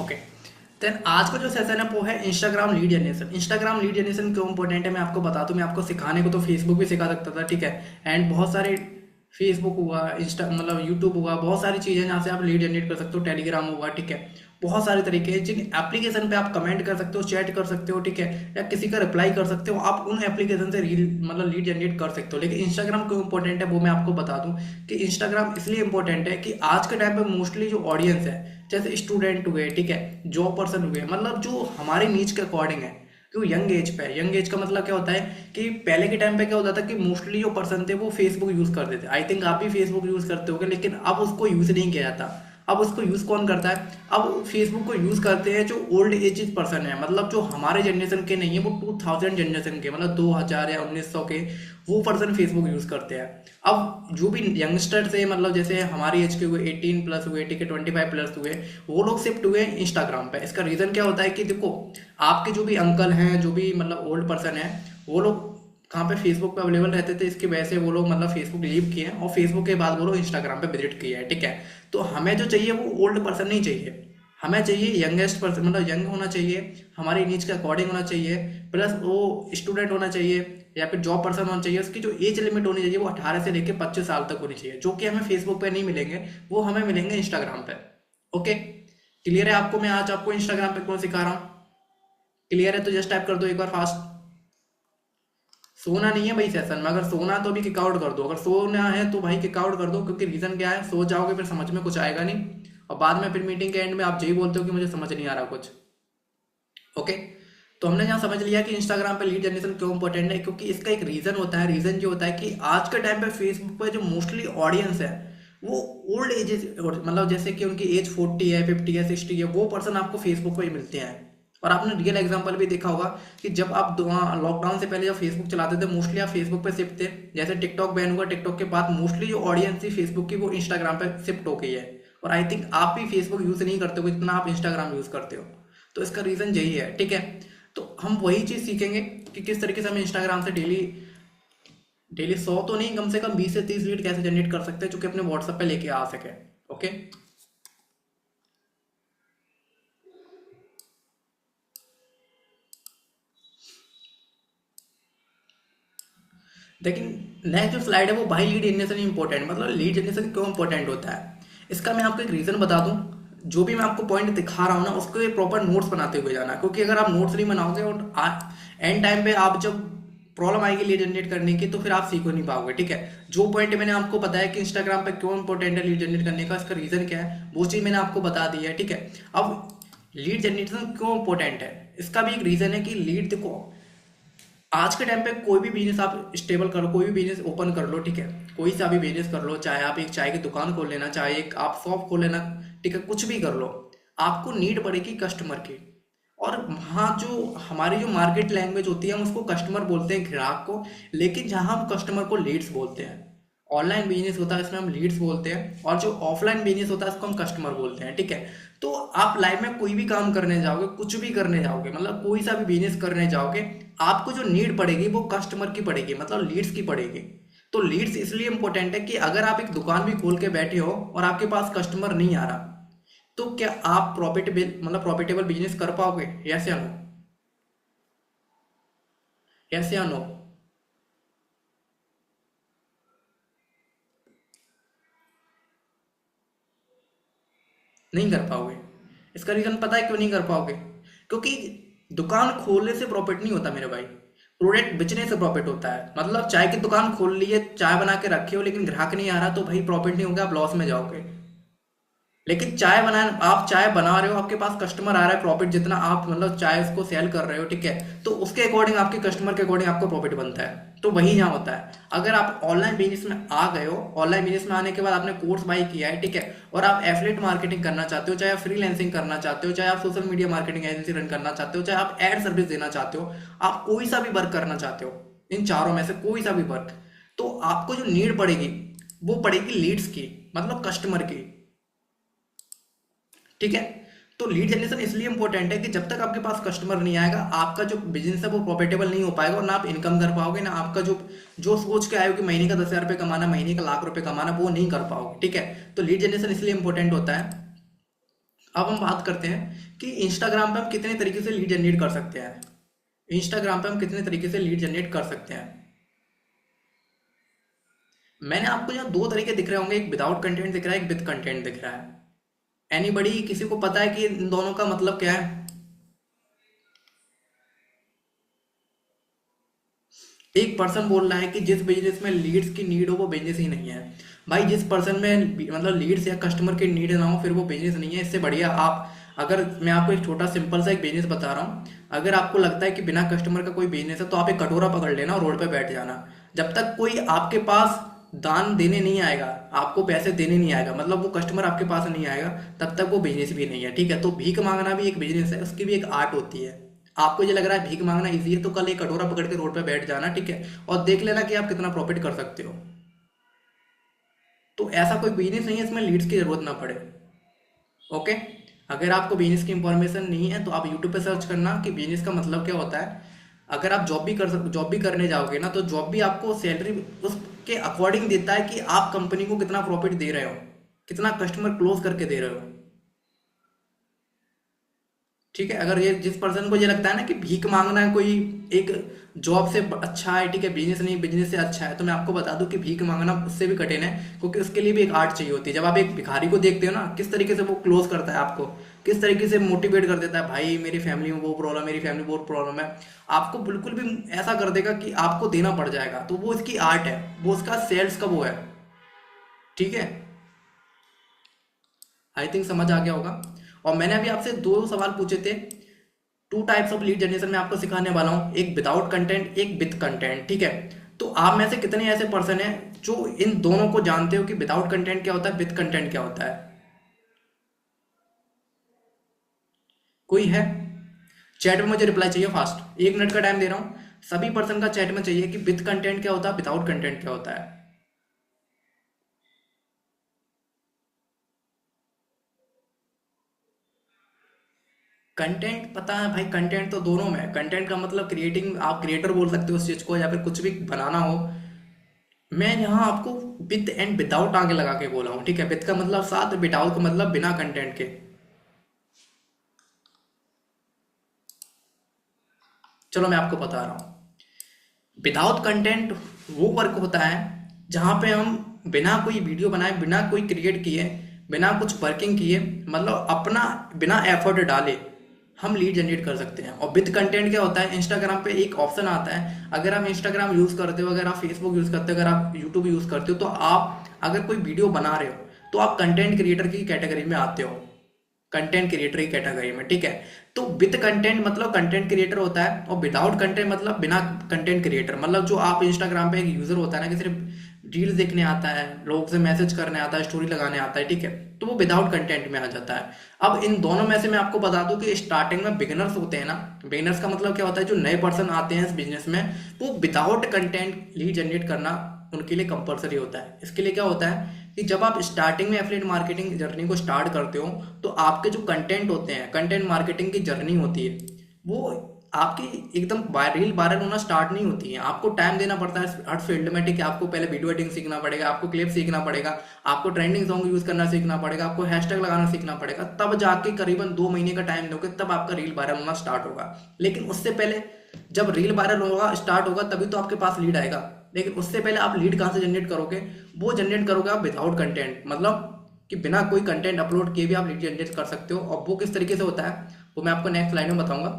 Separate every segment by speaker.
Speaker 1: Okay. Then आज का जो सेशन है वो है Instagram lead generation. Instagram lead generation क्यों इंपॉर्टेंट है मैं आपको बता दूं। मैं आपको सिखाने को तो फेसबुक भी सिखा सकता था, ठीक है। एंड बहुत सारे फेसबुक हुआ, इंस्टा मतलब यूट्यूब हुआ, बहुत सारी चीज़ें जहाँ से आप लीड जनरेट कर सकते हो। टेलीग्राम हुआ, ठीक है। बहुत सारे तरीके हैं जिन एप्लीकेशन पे आप कमेंट कर सकते हो, चैट कर सकते हो, ठीक है, या किसी का रिप्लाई कर सकते हो। आप उन एप्लीकेशन से रील मतलब लीड जनरेट कर सकते हो। लेकिन इंस्टाग्राम क्यों इंपॉर्टेंट है वो मैं आपको बता दूं कि इंस्टाग्राम इसलिए इंपॉर्टेंट है कि आज के टाइम पे मोस्टली जो ऑडियंस है, जैसे स्टूडेंट हुए, ठीक है, जॉब पर्सन हुए, मतलब जो हमारे नीच के अकॉर्डिंग है, क्यों यंग एज पे। यंग एज का मतलब क्या होता है कि पहले के टाइम पे क्या होता था कि मोस्टली जो पर्सन थे वो फेसबुक यूज करते थे। आई थिंक आप भी फेसबुक यूज करते होगे, लेकिन अब उसको यूज नहीं किया जाता। अब उसको यूज कौन करता है? अब फेसबुक को यूज करते हैं जो ओल्ड एज पर्सन है, मतलब जो हमारे जनरेशन के नहीं है, वो 2000 जनरेशन के, मतलब 2000 या 1900 के, वो पर्सन फेसबुक यूज करते हैं। अब जो भी यंगस्टर्स है, मतलब जैसे हमारी एज के हुए, 18 प्लस हुए, ठीक है, 25 प्लस हुए, वो लोग शिफ्ट हुए इंस्टाग्राम पे। इसका रीजन क्या होता है कि देखो, आपके जो भी अंकल हैं, जो भी मतलब ओल्ड पर्सन है, वो लोग कहाँ पे फेसबुक पे अवेलेबल रहते थे, इसकी वजह से वो लोग मतलब फेसबुक लीव किए हैं और फेसबुक के बाद वो लोग इंस्टाग्राम पे विजिट किए हैं, ठीक है। तो हमें जो चाहिए वो ओल्ड पर्सन नहीं चाहिए, हमें चाहिए यंगेस्ट पर्सन, मतलब यंग होना चाहिए, हमारी नीच के अकॉर्डिंग होना चाहिए, प्लस वो स्टूडेंट होना चाहिए या फिर जॉब पर्सन होना चाहिए। उसकी जो एज लिमिट होनी चाहिए वो 18 से लेकर 25 साल तक होनी चाहिए, जो कि हमें फेसबुक पे नहीं मिलेंगे, वो हमें मिलेंगे इंस्टाग्राम पे। ओके, क्लियर है आपको मैं आज आपको इंस्टाग्राम पे क्यों सिखा रहा हूँ? क्लियर है तो जस्ट टाइप कर दो एक बार फास्ट। सोना नहीं है भाई सेशन में, अगर सोना है तो अभी किक आउट कर दो, अगर सोना है तो भाई किक आउट कर दो, क्योंकि रीजन क्या है, सो जाओगे फिर समझ में कुछ आएगा नहीं, और बाद में फिर मीटिंग के एंड में आप यही बोलते हो कि मुझे समझ नहीं आ रहा कुछ। ओके, तो हमने यहाँ समझ लिया कि इंस्टाग्राम पे लीड जनरेशन क्यों इंपॉर्टेंट है, क्योंकि इसका एक रीजन होता है। रीजन जो होता है कि आज के टाइम पे फेसबुक पे जो मोस्टली ऑडियंस है वो ओल्ड एजेस, मतलब जैसे कि उनकी एज 40 है, 50 है, 60 है, वो पर्सन आपको फेसबुक पे ही मिलते हैं। और आपने रियल एग्जांपल भी देखा होगा कि जब आप लॉकडाउन से पहले जब फेसबुक चलाते थे, मोस्टली आप फेसबुक पे शिफ्ट थे। जैसे टिकटॉक बैन हुआ, टिकटॉक के बाद मोस्टली जो ऑडियंस थी फेसबुक की वो इंस्टाग्राम पे शिफ्ट हो गई है। और आई थिंक आप भी फेसबुक यूज नहीं करते हो जितना आप इंस्टाग्राम यूज करते हो। तो इसका रीजन यही है, ठीक है। तो हम वही चीज सीखेंगे कि किस तरीके से हम इंस्टाग्राम से डेली डेली 100 तो नहीं, कम से कम 20 से 30 लीड कैसे जनरेट कर सकते हैं जो कि अपने व्हाट्सएप पे लेके आ सके। ओके, लेकिन नेक्स्ट जो स्लाइड है वो भाई लीड जनरेशन इंपॉर्टेंट, मतलब लीड जनरेशन क्यों इंपॉर्टेंट होता है, इसका मैं आपको एक रीजन बता दूं। जो भी मैं आपको पॉइंट दिखा रहा हूँ ना, उसको प्रॉपर नोट्स बनाते हुए जाना, क्योंकि अगर आप नोट्स नहीं बनाओगे और एंड टाइम पे आप जब प्रॉब्लम आएगी लीड जनरेट करने की, तो फिर आप सीख नहीं पाओगे, ठीक है। जो पॉइंट मैंने आपको बताया कि इंस्टाग्राम पे क्यों इंपॉर्टेंट है लीड जनरेट करने का, इसका रीजन क्या है, वो चीज मैंने आपको बता दी है, ठीक है। अब लीड जनरेशन क्यों इंपॉर्टेंट है, इसका भी एक रीजन है कि लीड, देखो, आज के टाइम पे कोई भी बिजनेस आप स्टेबल करो, कोई भी बिजनेस ओपन कर लो, ठीक है, कोई सा भी बिजनेस कर लो, चाहे आप एक चाय की दुकान खोल लेना, चाहे एक आप शॉप खोल लेना, ठीक है, कुछ भी कर लो, आपको नीड पड़ेगी कस्टमर की। और वहाँ जो हमारी जो मार्केट लैंग्वेज होती है, हम उसको कस्टमर बोलते हैं, ग्राहक को, लेकिन जहाँ हम कस्टमर को लीड्स बोलते हैं। ऑनलाइन बिजनेस होता है इसमें हम लीड्स बोलते हैं, और जो ऑफलाइन बिजनेस होता है उसको हम कस्टमर बोलते हैं, ठीक है। तो आप लाइफ में कोई भी काम करने जाओगे, कुछ भी करने जाओगे, मतलब कोई सा भी बिजनेस करने जाओगे, आपको जो नीड पड़ेगी वो कस्टमर की पड़ेगी, मतलब लीड्स की पड़ेगी। तो लीड्स इसलिए इंपॉर्टेंट है कि अगर आप एक दुकान भी खोल के बैठे हो और आपके पास कस्टमर नहीं आ रहा, तो क्या आप प्रॉफिटेबल मतलब प्रॉफिटेबल बिजनेस कर पाओगे? यस या नो? यस या नो? नहीं कर पाओगे। इसका रीजन पता है क्यों नहीं कर पाओगे? क्योंकि दुकान खोलने से प्रॉफिट नहीं होता मेरे भाई, प्रोडक्ट बेचने से प्रॉफिट होता है। मतलब चाय की दुकान खोल ली है, चाय बना के रखी हो, लेकिन ग्राहक नहीं आ रहा, तो भाई प्रॉफिट नहीं होगा, आप लॉस में जाओगे। लेकिन चाय बना, आप चाय बना रहे हो, आपके पास कस्टमर आ रहा है, प्रॉफिट जितना आप मतलब चाय उसको सेल कर रहे हो, ठीक है, तो उसके अकॉर्डिंग, आपके कस्टमर के अकॉर्डिंग आपको प्रॉफिट बनता है। तो वही यहाँ होता है। अगर आप ऑनलाइन बिजनेस में आ गए हो, ऑनलाइन बिजनेस में आने के बाद आपने कोर्स बाई किया है, ठीक है, और आप एफिलिएट मार्केटिंग करना चाहते हो, चाहे आप फ्रीलैंसिंग करना चाहते हो, चाहे आप social media marketing agency run करना चाहते हो, चाहे आप एड सर्विस देना चाहते हो, आप कोई सा भी वर्क करना चाहते हो, इन चारों में से कोई सा भी वर्क, तो आपको जो नीड पड़ेगी वो पड़ेगी लीड्स की, मतलब कस्टमर की, ठीक है। तो लीड जनरेशन इसलिए इंपॉर्टेंट है कि जब तक आपके पास कस्टमर नहीं आएगा, आपका जो बिजनेस है वो प्रॉफिटेबल नहीं हो पाएगा, और ना आप इनकम कर पाओगे, ना आपका जो जो सोच के आए हो कि महीने का 10,000 रुपये कमाना, महीने का 1,00,000 रुपये कमाना, वो नहीं कर पाओगे, ठीक है। तो लीड जनरेशन इसलिए इंपॉर्टेंट होता है। अब हम बात करते हैं कि इंस्टाग्राम पे हम कितने तरीके से लीड जनरेट कर सकते हैं। इंस्टाग्राम पे हम कितने तरीके से लीड जनरेट कर सकते हैं। मैंने आपको यहाँ दो तरीके दिख रहे होंगे, एक विदाउट कंटेंट दिख रहा है, एक विद कंटेंट दिख रहा है। एनीबडी, किसी को पता है कि इन दोनों का मतलब क्या है? एक पर्सन बोल रहा है कि जिस बिजनेस में लीड्स की नीड हो वो बिजनेस ही नहीं है। भाई जिस पर्सन में मतलब लीड्स या कस्टमर की नीड ना हो फिर वो बिजनेस नहीं है। इससे बढ़िया आप, अगर मैं आपको एक छोटा सिंपल सा एक बिजनेस बता रहा हूँ, अगर आपको लगता है कि बिना कस्टमर का कोई बिजनेस है तो आप एक कटोरा पकड़ लेना और रोड पे बैठ जाना। जब तक कोई आपके पास दान देने नहीं आएगा, आपको पैसे देने नहीं आएगा, मतलब वो कस्टमर आपके पास नहीं आएगा, तब तक वो बिजनेस भी नहीं है। ठीक है, तो भीख मांगना भी एक बिजनेस है, उसकी भी एक आर्ट होती है। आपको ये लग रहा है भीख मांगना इजी है, तो कल एक कटोरा पकड़ के रोड पे बैठ जाना, ठीक है, और देख लेना कि आप कितना प्रॉफिट कर सकते हो। तो ऐसा कोई बिजनेस नहीं है इसमें लीड्स की जरूरत ना पड़े। ओके, अगर आपको बिजनेस की इंफॉर्मेशन नहीं है तो आप यूट्यूब पे सर्च करना कि बिजनेस का मतलब क्या होता है। अगर आप जॉब भी करने जाओगे ना, तो जॉब भी आपको सैलरी उसके अकॉर्डिंग देता है कि आप कंपनी को कितना प्रॉफिट दे रहे हो, कितना कस्टमर क्लोज करके दे रहे हो। ठीक है, अगर ये जिस पर्सन को ये लगता है ना कि भीख मांगना है कोई एक जॉब से अच्छा है, ठीक है, बिजनेस नहीं बिजनेस से अच्छा है, तो मैं आपको बता दूं कि भीख मांगना उससे भी कठिन है, क्योंकि उसके लिए भी एक आर्ट चाहिए होती है। जब आप एक भिखारी को देखते हो ना, किस तरीके से वो क्लोज करता है आपको, किस तरीके से मोटिवेट कर देता है, भाई मेरी फैमिली में वो प्रॉब्लम, मेरी फैमिली में वो प्रॉब्लम है, आपको बिल्कुल भी ऐसा कर देगा कि आपको देना पड़ जाएगा। तो वो इसकी आर्ट है, वो उसका सेल्स का वो है। ठीक है, आई थिंक समझ आ गया होगा। और मैंने अभी आपसे दो सवाल पूछे थे। Two types of lead generation में आपको सिखाने वाला हूँ, एक विदाउट कंटेंट, एक विद कंटेंट। ठीक है, तो आप में से कितने ऐसे पर्सन हैं जो इन दोनों को जानते हो कि विदाउट कंटेंट क्या होता है, विद कंटेंट क्या होता है? कोई है? चैट में मुझे रिप्लाई चाहिए फास्ट, 1 मिनट का टाइम दे रहा हूँ। सभी पर्सन का चैट में चाहिए कि विद कंटेंट क्या होता है, विदाउट कंटेंट क्या होता है। कंटेंट पता है भाई, कंटेंट तो दोनों में है। कंटेंट का मतलब क्रिएटिंग, आप क्रिएटर बोल सकते हो उस चीज को, या फिर कुछ भी बनाना हो। मैं यहाँ आपको विद एंड विदाउट आगे लगा के बोला हूँ। ठीक है, विद का मतलब साथ, विदाउट का मतलब बिना कंटेंट के। चलो मैं आपको बता रहा हूँ। विदाउट कंटेंट वो वर्क होता है जहाँ पे हम बिना कोई वीडियो बनाए, बिना कोई क्रिएट किए, बिना कुछ वर्किंग किए, मतलब अपना बिना एफर्ट डाले हम लीड जनरेट कर सकते हैं। और विद कंटेंट क्या होता है, इंस्टाग्राम पे एक ऑप्शन आता है, अगर आप इंस्टाग्राम यूज करते हो, अगर आप फेसबुक यूज करते हो, अगर आप यूट्यूब यूज करते हो, तो आप अगर कोई वीडियो बना रहे हो तो आप कंटेंट क्रिएटर की कैटेगरी में आते हो, कंटेंट क्रिएटर की कैटेगरी में। ठीक है, तो विद कंटेंट मतलब कंटेंट क्रिएटर होता है, और विदाउट कंटेंट मतलब बिना कंटेंट क्रिएटर। मतलब जो आप इंस्टाग्राम पे एक यूजर होता है ना, कि सिर्फ रील्स देखने आता है, लोग से मैसेज करने आता है, स्टोरी लगाने आता है, ठीक है, तो वो विदाउट कंटेंट में आ जाता है। अब इन दोनों में से मैं आपको बता दूं कि स्टार्टिंग में बिगिनर्स होते हैं ना, बिगिनर्स का मतलब क्या होता है, जो नए पर्सन आते हैं इस बिजनेस में, वो विदाउट कंटेंट लीड जनरेट करना उनके लिए कंपलसरी होता है। इसके लिए क्या होता है कि जब आप स्टार्टिंग में एफिलिएट मार्केटिंग जर्नी को स्टार्ट करते हो, तो आपके जो कंटेंट होते हैं, कंटेंट मार्केटिंग की जर्नी होती है, वो आपकी एकदम रील वायरल होना स्टार्ट नहीं होती है। आपको टाइम देना पड़ता है हर फील्ड में। ठीक है, आपको पहले वीडियो एडिटिंग सीखना पड़ेगा, आपको क्लिप सीखना पड़ेगा, आपको ट्रेंडिंग सॉन्ग यूज करना सीखना पड़ेगा, आपको हैशटैग लगाना सीखना पड़ेगा, तब जाके करीबन 2 महीने का टाइम दोगे तब आपका रील वायरल होना स्टार्ट होगा। लेकिन उससे पहले जब रील वायरल होगा, स्टार्ट होगा, तभी तो आपके पास लीड आएगा। लेकिन उससे पहले आप लीड कहाँ से जनरेट करोगे? वो जनरेट करोगे आप विदाउट कंटेंट, मतलब कि बिना कोई कंटेंट अपलोड किए भी आप लीड जनरेट कर सकते हो। और वो किस तरीके से होता है वो मैं आपको नेक्स्ट लाइन में बताऊंगा।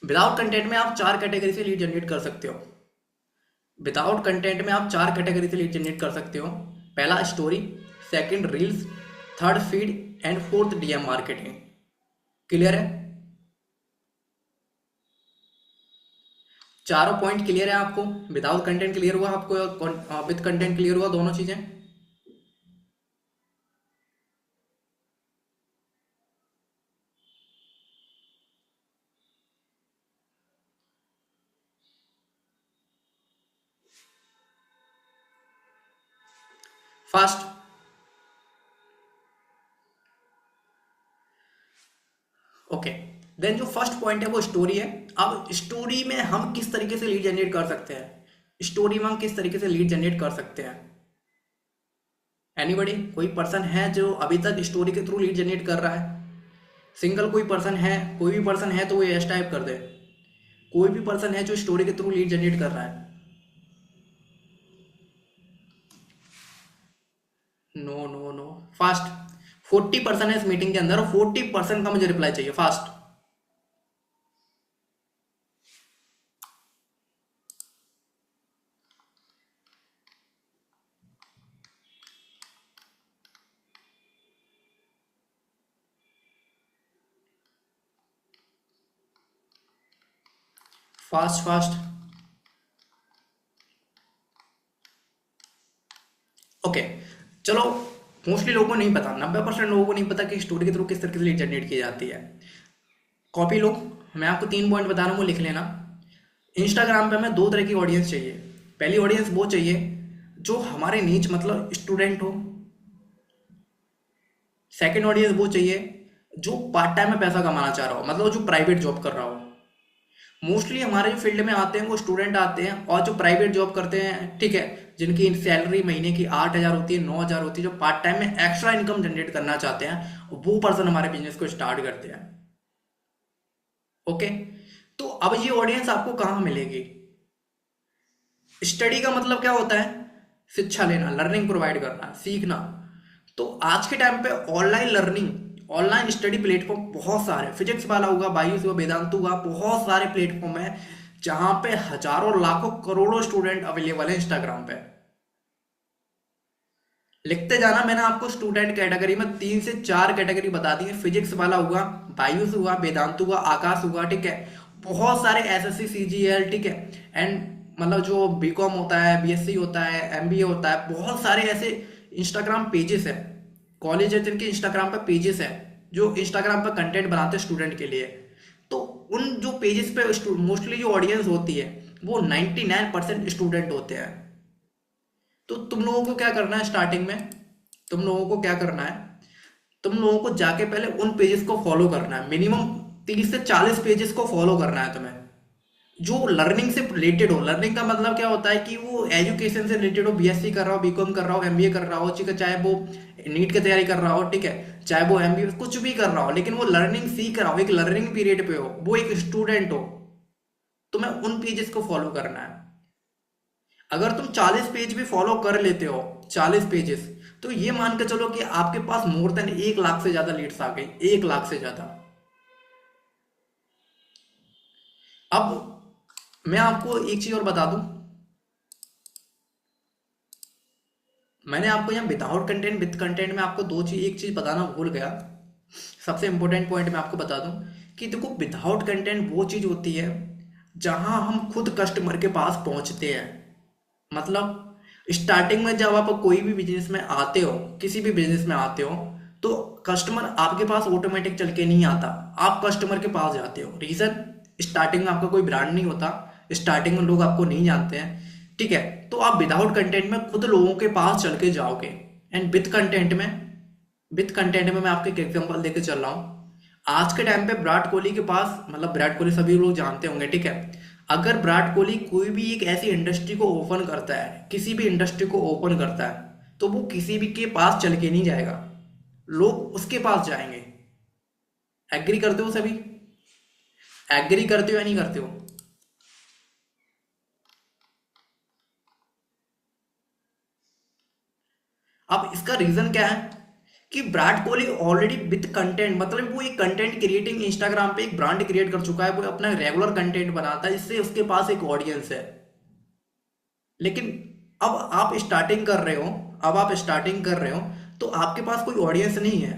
Speaker 1: विदाउट कंटेंट में आप 4 कैटेगरी से लीड जनरेट कर सकते हो। विदाउट कंटेंट में आप 4 कैटेगरी से लीड जनरेट कर सकते हो। पहला story, second reels, third feed and fourth DM marketing. Clear है? चारों पॉइंट क्लियर है आपको? विदाउट कंटेंट क्लियर हुआ आपको, और विद कंटेंट क्लियर हुआ, दोनों चीजें? फास्ट। ओके, देन जो फर्स्ट पॉइंट है वो स्टोरी है। अब स्टोरी में हम किस तरीके से लीड जनरेट कर सकते हैं? स्टोरी में हम किस तरीके से लीड जनरेट कर सकते हैं? एनीबडी, कोई पर्सन है जो अभी तक स्टोरी के थ्रू लीड जनरेट कर रहा है? सिंगल कोई पर्सन है? कोई भी पर्सन है तो वो यस टाइप कर दे। कोई भी पर्सन है जो स्टोरी के थ्रू लीड जनरेट कर रहा है? No no no, fast. 40% है इस मीटिंग के अंदर और 40% का मुझे रिप्लाई चाहिए, फास्ट। Fast fast. ओके, चलो। मोस्टली लोगों को नहीं पता, 90% लोगों को नहीं पता कि स्टोरी के थ्रू किस तरीके से लीड जनरेट की जाती है। कॉपी लो, मैं आपको 3 पॉइंट बता रहा हूँ, वो लिख लेना। इंस्टाग्राम पे हमें 2 तरह की ऑडियंस चाहिए। पहली ऑडियंस वो चाहिए जो हमारे नीच मतलब स्टूडेंट हो। सेकंड ऑडियंस वो चाहिए जो पार्ट टाइम में पैसा कमाना चाह रहा हो, मतलब जो प्राइवेट जॉब कर रहा हो। मोस्टली हमारे जो फील्ड में आते हैं वो स्टूडेंट आते हैं और जो प्राइवेट जॉब करते हैं, ठीक है, जिनकी सैलरी महीने की 8,000 होती है, 9,000 होती है, जो पार्ट टाइम में एक्स्ट्रा इनकम जनरेट करना चाहते हैं, वो पर्सन हमारे बिजनेस को स्टार्ट करते हैं। ओके, तो अब ये ऑडियंस आपको कहाँ मिलेगी? स्टडी का मतलब क्या होता है? शिक्षा लेना, लर्निंग प्रोवाइड करना, सीखना। तो आज के टाइम पे online learning, online study platform बहुत सारे, फिजिक्स वाला होगा, बायोस होगा, वेदांतु होगा, बहुत सारे प्लेटफॉर्म है जहां पे हजारों लाखों करोड़ों स्टूडेंट अवेलेबल है इंस्टाग्राम पे। लिखते जाना, मैंने आपको स्टूडेंट कैटेगरी में 3 से 4 कैटेगरी बता दी है। फिजिक्स वाला हुआ, बायोस हुआ, वेदांतु हुआ, आकाश हुआ, ठीक है। बहुत सारे एसएससी सीजीएल, ठीक है, एंड मतलब जो बीकॉम होता है, बीएससी होता है, एमबीए होता है, बहुत सारे ऐसे इंस्टाग्राम पेजेस है, कॉलेज है जिनके इंस्टाग्राम पे पेजेस है जो इंस्टाग्राम पर कंटेंट बनाते हैं स्टूडेंट के लिए। तो उन जो पेजेस पे मोस्टली जो ऑडियंस होती है वो 99% स्टूडेंट होते हैं। तो तुम लोगों को क्या करना है स्टार्टिंग में? तुम लोगों को क्या करना है? तुम लोगों को जाके पहले उन पेजेस को फॉलो करना है। मिनिमम 30 से 40 पेजेस को फॉलो करना है तुम्हें, जो लर्निंग से रिलेटेड हो। लर्निंग का मतलब क्या होता है कि वो एजुकेशन से रिलेटेड हो, बीएससी कर रहा हो, बीकॉम कर रहा हो, एमबीए कर रहा हो, ठीक है, चाहे वो नीट की तैयारी कर रहा हो, ठीक है, चाहे वो एमबीए कुछ भी कर रहा हो, लेकिन वो लर्निंग सीख रहा हो, एक लर्निंग पीरियड पे हो, वो एक स्टूडेंट हो, तुम्हें उन पेजेस को फॉलो करना है। अगर तुम 40 पेज भी फॉलो कर लेते हो, 40 पेजेस, तो ये मान के चलो कि आपके पास मोर देन 1 लाख से ज्यादा लीड्स आ गई, 1 लाख से ज्यादा। अब मैं आपको एक चीज और बता दूं, मैंने आपको यहाँ विदाउट कंटेंट विद कंटेंट में आपको एक चीज बताना भूल गया। सबसे इंपॉर्टेंट पॉइंट मैं आपको बता दूं कि देखो, विदाउट कंटेंट वो चीज होती है जहां हम खुद कस्टमर के पास पहुंचते हैं। मतलब स्टार्टिंग में जब आप कोई भी बिजनेस में आते हो, किसी भी बिजनेस में आते हो, तो कस्टमर आपके पास ऑटोमेटिक चल के नहीं आता, आप कस्टमर के पास जाते हो। रीजन, स्टार्टिंग में आपका कोई ब्रांड नहीं होता, स्टार्टिंग में लोग आपको नहीं जानते हैं, ठीक है। तो आप विदाउट कंटेंट में खुद लोगों के पास चल के जाओगे। एंड विद कंटेंट में मैं आपको एक एग्जांपल देके चल रहा हूँ। आज के टाइम पे विराट कोहली के पास, मतलब विराट कोहली सभी लोग जानते होंगे, ठीक है। अगर विराट कोहली कोई भी एक ऐसी इंडस्ट्री को ओपन करता है, किसी भी इंडस्ट्री को ओपन करता है, तो वो किसी भी के पास चल के नहीं जाएगा, लोग उसके पास जाएंगे। एग्री करते हो सभी? एग्री करते हो या नहीं करते हो? अब इसका रीजन क्या है कि Virat Kohli already with content, मतलब वो एक कंटेंट क्रिएटिंग, इंस्टाग्राम पे एक ब्रांड क्रिएट कर चुका है, वो अपना रेगुलर कंटेंट बनाता है, इससे उसके पास एक ऑडियंस है। लेकिन अब आप स्टार्टिंग कर रहे हो, अब आप स्टार्टिंग कर रहे हो, तो आपके पास कोई ऑडियंस नहीं है।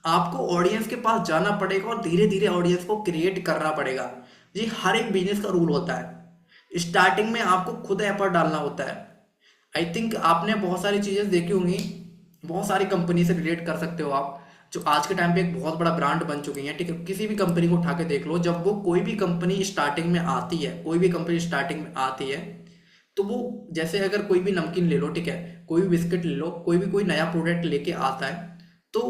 Speaker 1: आपको ऑडियंस के पास जाना पड़ेगा और धीरे धीरे ऑडियंस को क्रिएट करना पड़ेगा। ये हर एक बिजनेस का रूल होता है, स्टार्टिंग में आपको खुद एफर्ट डालना होता है। आई थिंक आपने बहुत सारी चीज़ें देखी होंगी, बहुत सारी कंपनी से रिलेट कर सकते हो आप, जो आज के टाइम पे एक बहुत बड़ा ब्रांड बन चुकी है, ठीक है। किसी भी कंपनी को उठा के देख लो, जब वो कोई भी कंपनी स्टार्टिंग में आती है, कोई भी कंपनी स्टार्टिंग में आती है, तो वो, जैसे अगर कोई भी नमकीन ले लो, ठीक है, कोई भी बिस्किट ले लो, कोई भी कोई नया प्रोडक्ट लेके आता है, तो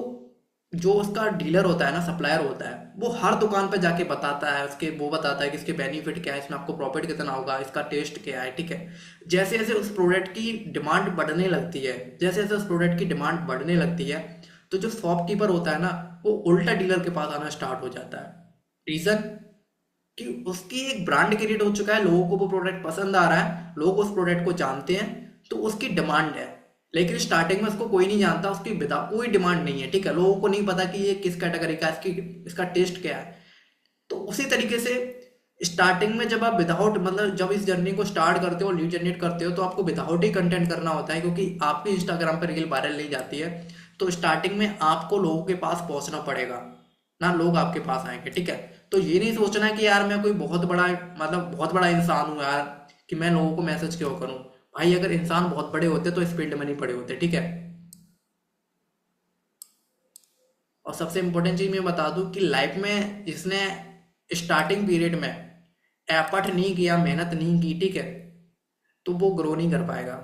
Speaker 1: जो उसका डीलर होता है ना, सप्लायर होता है, वो हर दुकान पे जाके बताता है, उसके वो बताता है कि इसके बेनिफिट क्या है, इसमें आपको प्रॉफिट कितना होगा, इसका टेस्ट क्या है, ठीक है। जैसे जैसे उस प्रोडक्ट की डिमांड बढ़ने लगती है, जैसे जैसे उस प्रोडक्ट की डिमांड बढ़ने लगती है, तो जो शॉपकीपर होता है ना, वो उल्टा डीलर के पास आना स्टार्ट हो जाता है। रीजन कि उसकी एक ब्रांड क्रिएट हो चुका है, लोगों को वो प्रोडक्ट पसंद आ रहा है, लोग उस प्रोडक्ट को जानते हैं, तो उसकी डिमांड है। लेकिन स्टार्टिंग में उसको कोई नहीं जानता, उसकी विदा कोई डिमांड नहीं है, ठीक है, लोगों को नहीं पता कि ये किस कैटेगरी का है, इसकी इसका टेस्ट क्या है। तो उसी तरीके से स्टार्टिंग में जब आप विदाउट मतलब जब इस जर्नी को स्टार्ट करते हो, लीड जनरेट करते हो, तो आपको विदाउट ही कंटेंट करना होता है, क्योंकि आपकी इंस्टाग्राम पर रील वायरल नहीं जाती है। तो स्टार्टिंग में आपको लोगों के पास पहुंचना पड़ेगा, ना लोग आपके पास आएंगे, ठीक है। तो ये नहीं सोचना कि यार मैं कोई बहुत बड़ा मतलब बहुत बड़ा इंसान हूँ यार, कि मैं लोगों को मैसेज क्यों करूँ। भाई अगर इंसान बहुत बड़े होते तो इस फील्ड में नहीं पड़े होते, ठीक है। और सबसे इंपॉर्टेंट चीज मैं बता दूं कि लाइफ में जिसने स्टार्टिंग पीरियड में एफर्ट नहीं किया, मेहनत नहीं की, ठीक है, तो वो ग्रो नहीं कर पाएगा।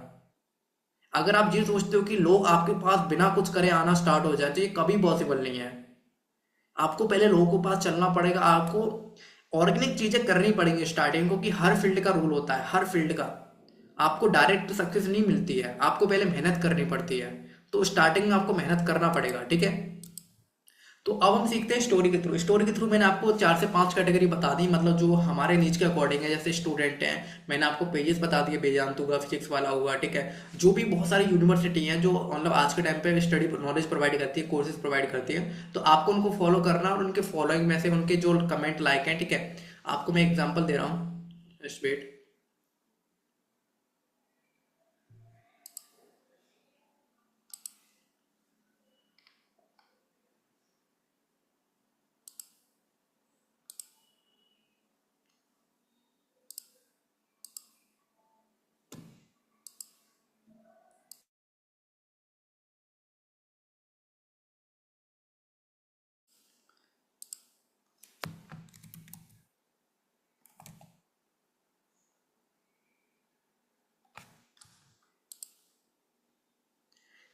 Speaker 1: अगर आप ये सोचते हो कि लोग आपके पास बिना कुछ करे आना स्टार्ट हो जाए, तो ये कभी पॉसिबल नहीं है। आपको पहले लोगों के पास चलना पड़ेगा, आपको ऑर्गेनिक चीजें करनी पड़ेंगी स्टार्टिंग को, कि हर फील्ड का रूल होता है, हर फील्ड का। आपको डायरेक्ट सक्सेस नहीं मिलती है, आपको पहले मेहनत करनी पड़ती है। तो स्टार्टिंग में आपको मेहनत करना पड़ेगा, ठीक है। तो अब हम सीखते हैं स्टोरी के थ्रू। स्टोरी के थ्रू मैंने आपको 4 से 5 कैटेगरी बता दी, मतलब जो हमारे नीच के अकॉर्डिंग है। जैसे स्टूडेंट हैं, मैंने आपको पेजेस बता दिए, बेजान हुआ, फिजिक्स वाला हुआ, ठीक है। जो भी बहुत सारी यूनिवर्सिटी हैं जो मतलब आज के टाइम पे स्टडी नॉलेज प्रोवाइड करती है, कोर्सेज प्रोवाइड करती है, तो आपको उनको फॉलो करना, और उनके फॉलोइंग में से उनके जो कमेंट लाइक हैं, ठीक है। आपको मैं एग्जाम्पल दे रहा हूँ, जस्ट वेट।